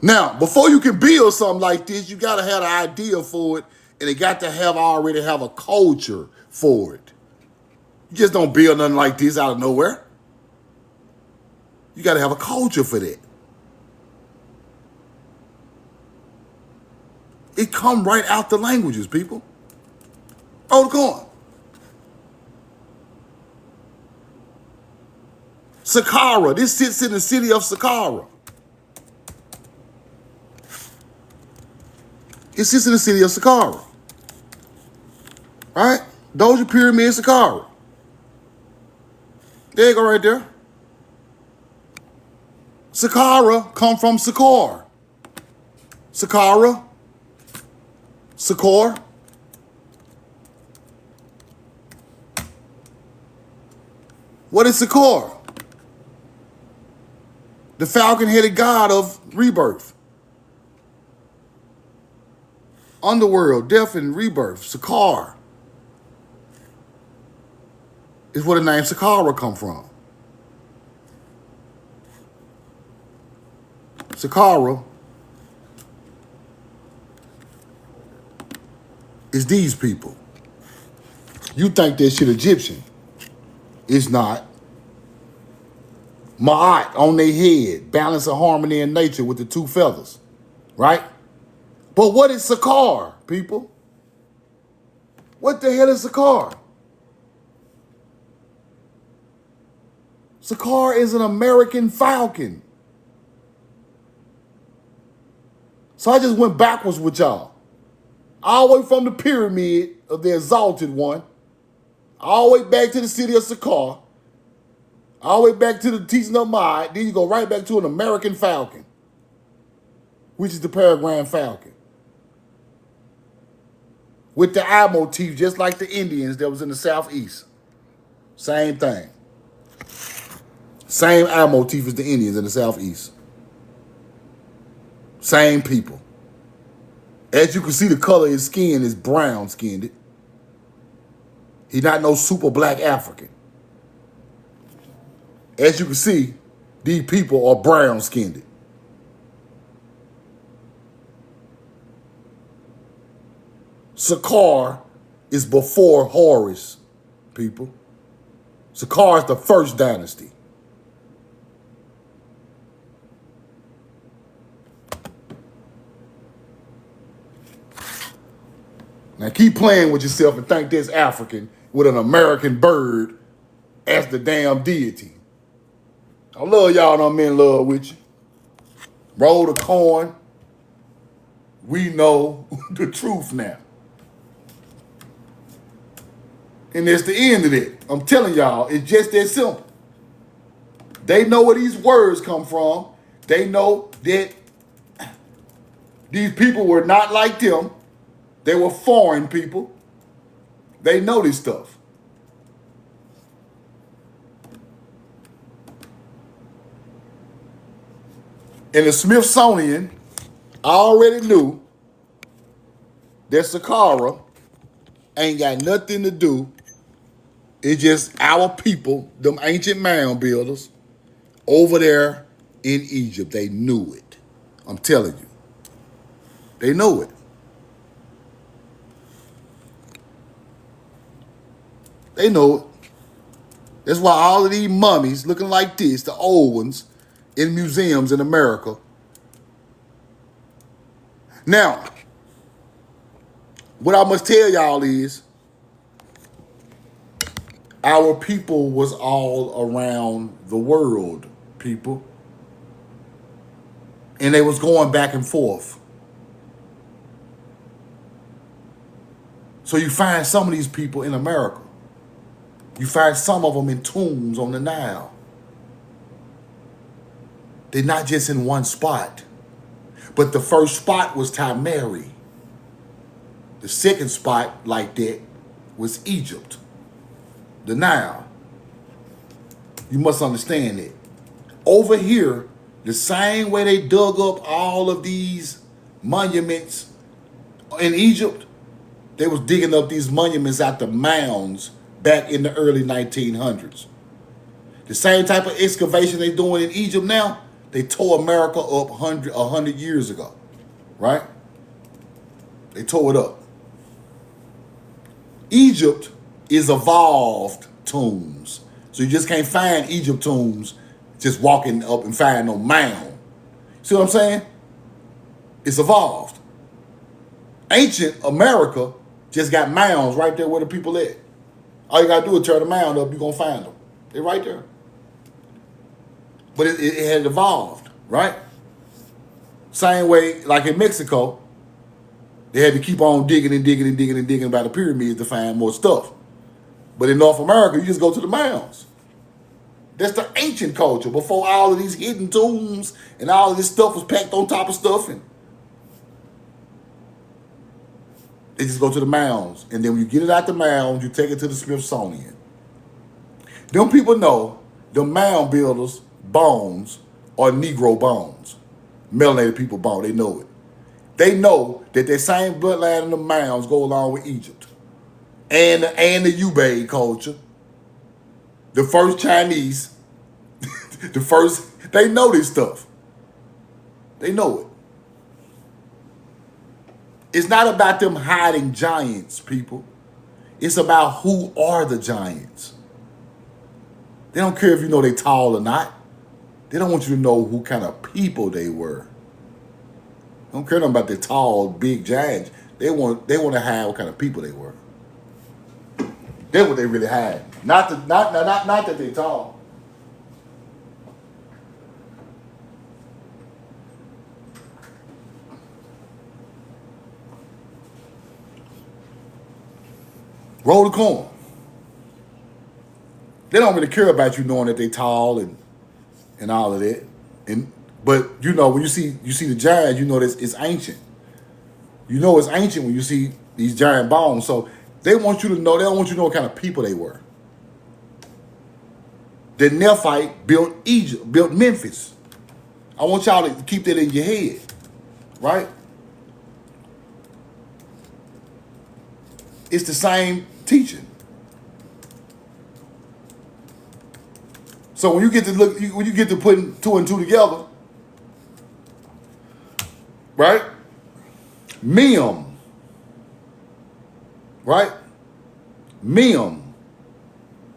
Now, before you can build something like this, you got to have an idea for it, and it got to already have a culture for it. You just don't build nothing like this out of nowhere. You got to have a culture for that. It come right out the languages, people. Oh, come on. Saqqara. This sits in the city of Saqqara. It sits in the city of Saqqara. Right? Those are pyramids, Saqqara. There you go right there. Saqqara come from Saqqar. Saqqara. Saqqar. What is Saqqar? The falcon-headed god of rebirth. Underworld, death and rebirth. Saqqar is where the name Saqqara come from. Saqqara is these people. You think that shit Egyptian. It's not. Ma'at on their head, balance of harmony in nature with the two feathers, right? But what is Saqqar, people? What the hell is Saqqar? Saqqar is an American falcon. So I just went backwards with y'all. All the way from the pyramid of the exalted one, all the way back to the city of Saqqar, all the way back to the teaching of Ma'at, then you go right back to an American falcon, which is the peregrine falcon. With the eye motif, just like the Indians that was in the southeast. Same thing. Same eye motif as the Indians in the southeast. Same people. As you can see, the color of his skin is brown skinned. He's not no super black African. As you can see, these people are brown skinned. Saqqar is before Horus, people. Saqqar is the first dynasty. Now keep playing with yourself and think this African with an American bird as the damn deity. I love y'all and I'm in love with you. Roll the coin. We know the truth now. And that's the end of it. I'm telling y'all, it's just that simple. They know where these words come from. They know that these people were not like them. They were foreign people. They know this stuff. And the Smithsonian already knew that Saqqara ain't got nothing to do. It's just our people, them ancient mound builders, over there in Egypt. They knew it. I'm telling you. They know it. They know it. That's why all of these mummies looking like this, the old ones, in museums in America. Now, what I must tell y'all is, our people was all around the world, people. And they was going back and forth. So you find some of these people in America. You find some of them in tombs on the Nile. They're not just in one spot. But the first spot was Tameri. The second spot like that was Egypt. The Nile. You must understand that. Over here The same way they dug up all of these monuments in Egypt, they was digging up these monuments out the mounds back in the early 1900s. The same type of excavation they doing in Egypt now, they tore America up 100 years ago, right? They tore it up. Egypt is evolved tombs. So you just can't find Egypt tombs just walking up and find no mound. See what I'm saying? It's evolved. Ancient America just got mounds right there where the people at. All you gotta do is turn the mound up, you're gonna find them. They're right there. But it had evolved, right? Same way, like in Mexico, they had to keep on digging and digging and digging and digging about the pyramids to find more stuff. But in North America, you just go to the mounds. That's the ancient culture before all of these hidden tombs and all of this stuff was packed on top of stuff. And they just go to the mounds. And then when you get it out the mounds, you take it to the Smithsonian. Them people know the mound builders' bones are Negro bones. Melanated people bones, they know it. They know that that same bloodline in the mounds go along with Egypt. And the Ube culture. The first Chinese. They know this stuff. They know it. It's not about them hiding giants, people. It's about who are the giants. They don't care if you know they tall or not. They don't want you to know who kind of people they were. They don't care nothing about the tall, big giants. They want to hide what kind of people they were. That's what they really had. Not that they tall. Roll the corn. They don't really care about you knowing that they tall and all of that. But you know, when you see the giants, you know that it's ancient. You know it's ancient when you see these giant bones. So they want you to know, they don't want you to know what kind of people they were. The Nephite built Egypt, built Memphis. I want y'all to keep that in your head, right? It's the same teaching. So when you get to putting two and two together, right? Mem, right? Mem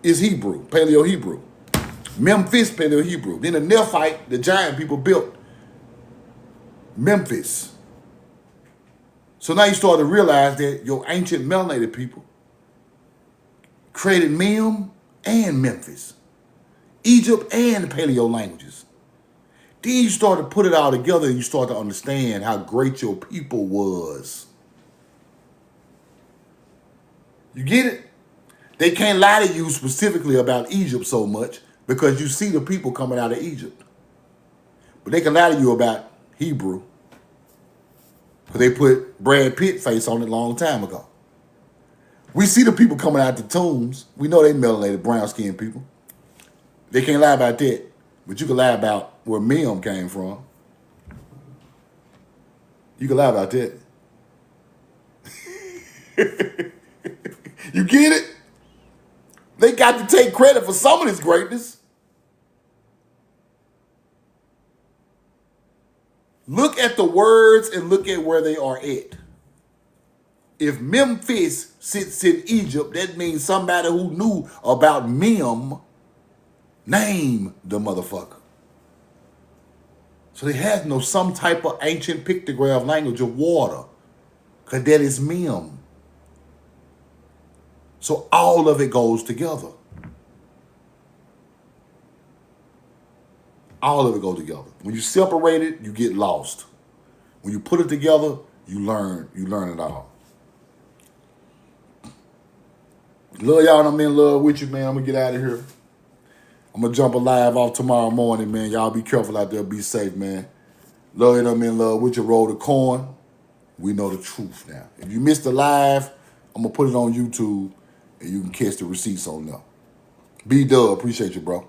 is Hebrew, Paleo-Hebrew. Memphis, Paleo-Hebrew. Then the Nephite, the giant people built Memphis. So now you start to realize that your ancient melanated people created Mem and Memphis, Egypt and Paleo languages. Then you start to put it all together and you start to understand how great your people was. You get it? They can't lie to you specifically about Egypt so much because you see the people coming out of Egypt. But they can lie to you about Hebrew because they put Brad Pitt face on it a long time ago. We see the people coming out the tombs. We know they melanated, brown-skinned people. They can't lie about that. But you can lie about where Mem came from. You can lie about that. You get it? They got to take credit for some of this greatness. Look at the words and look at where they are at. If Memphis sits in Egypt, that means somebody who knew about Mem named the motherfucker. So they had some type of ancient pictograph language of water, because that is Mem. So all of it goes together. All of it goes together. When you separate it, you get lost. When you put it together, you learn it all. Love y'all, and I'm in love with you, man. I'm gonna get out of here. I'm gonna jump a live off tomorrow morning, man. Y'all be careful out there. Be safe, man. Love you, and I'm in love with you. Roll the corn. We know the truth now. If you missed the live, I'm gonna put it on YouTube, and you can catch the receipts on there. B-Dub, appreciate you, bro.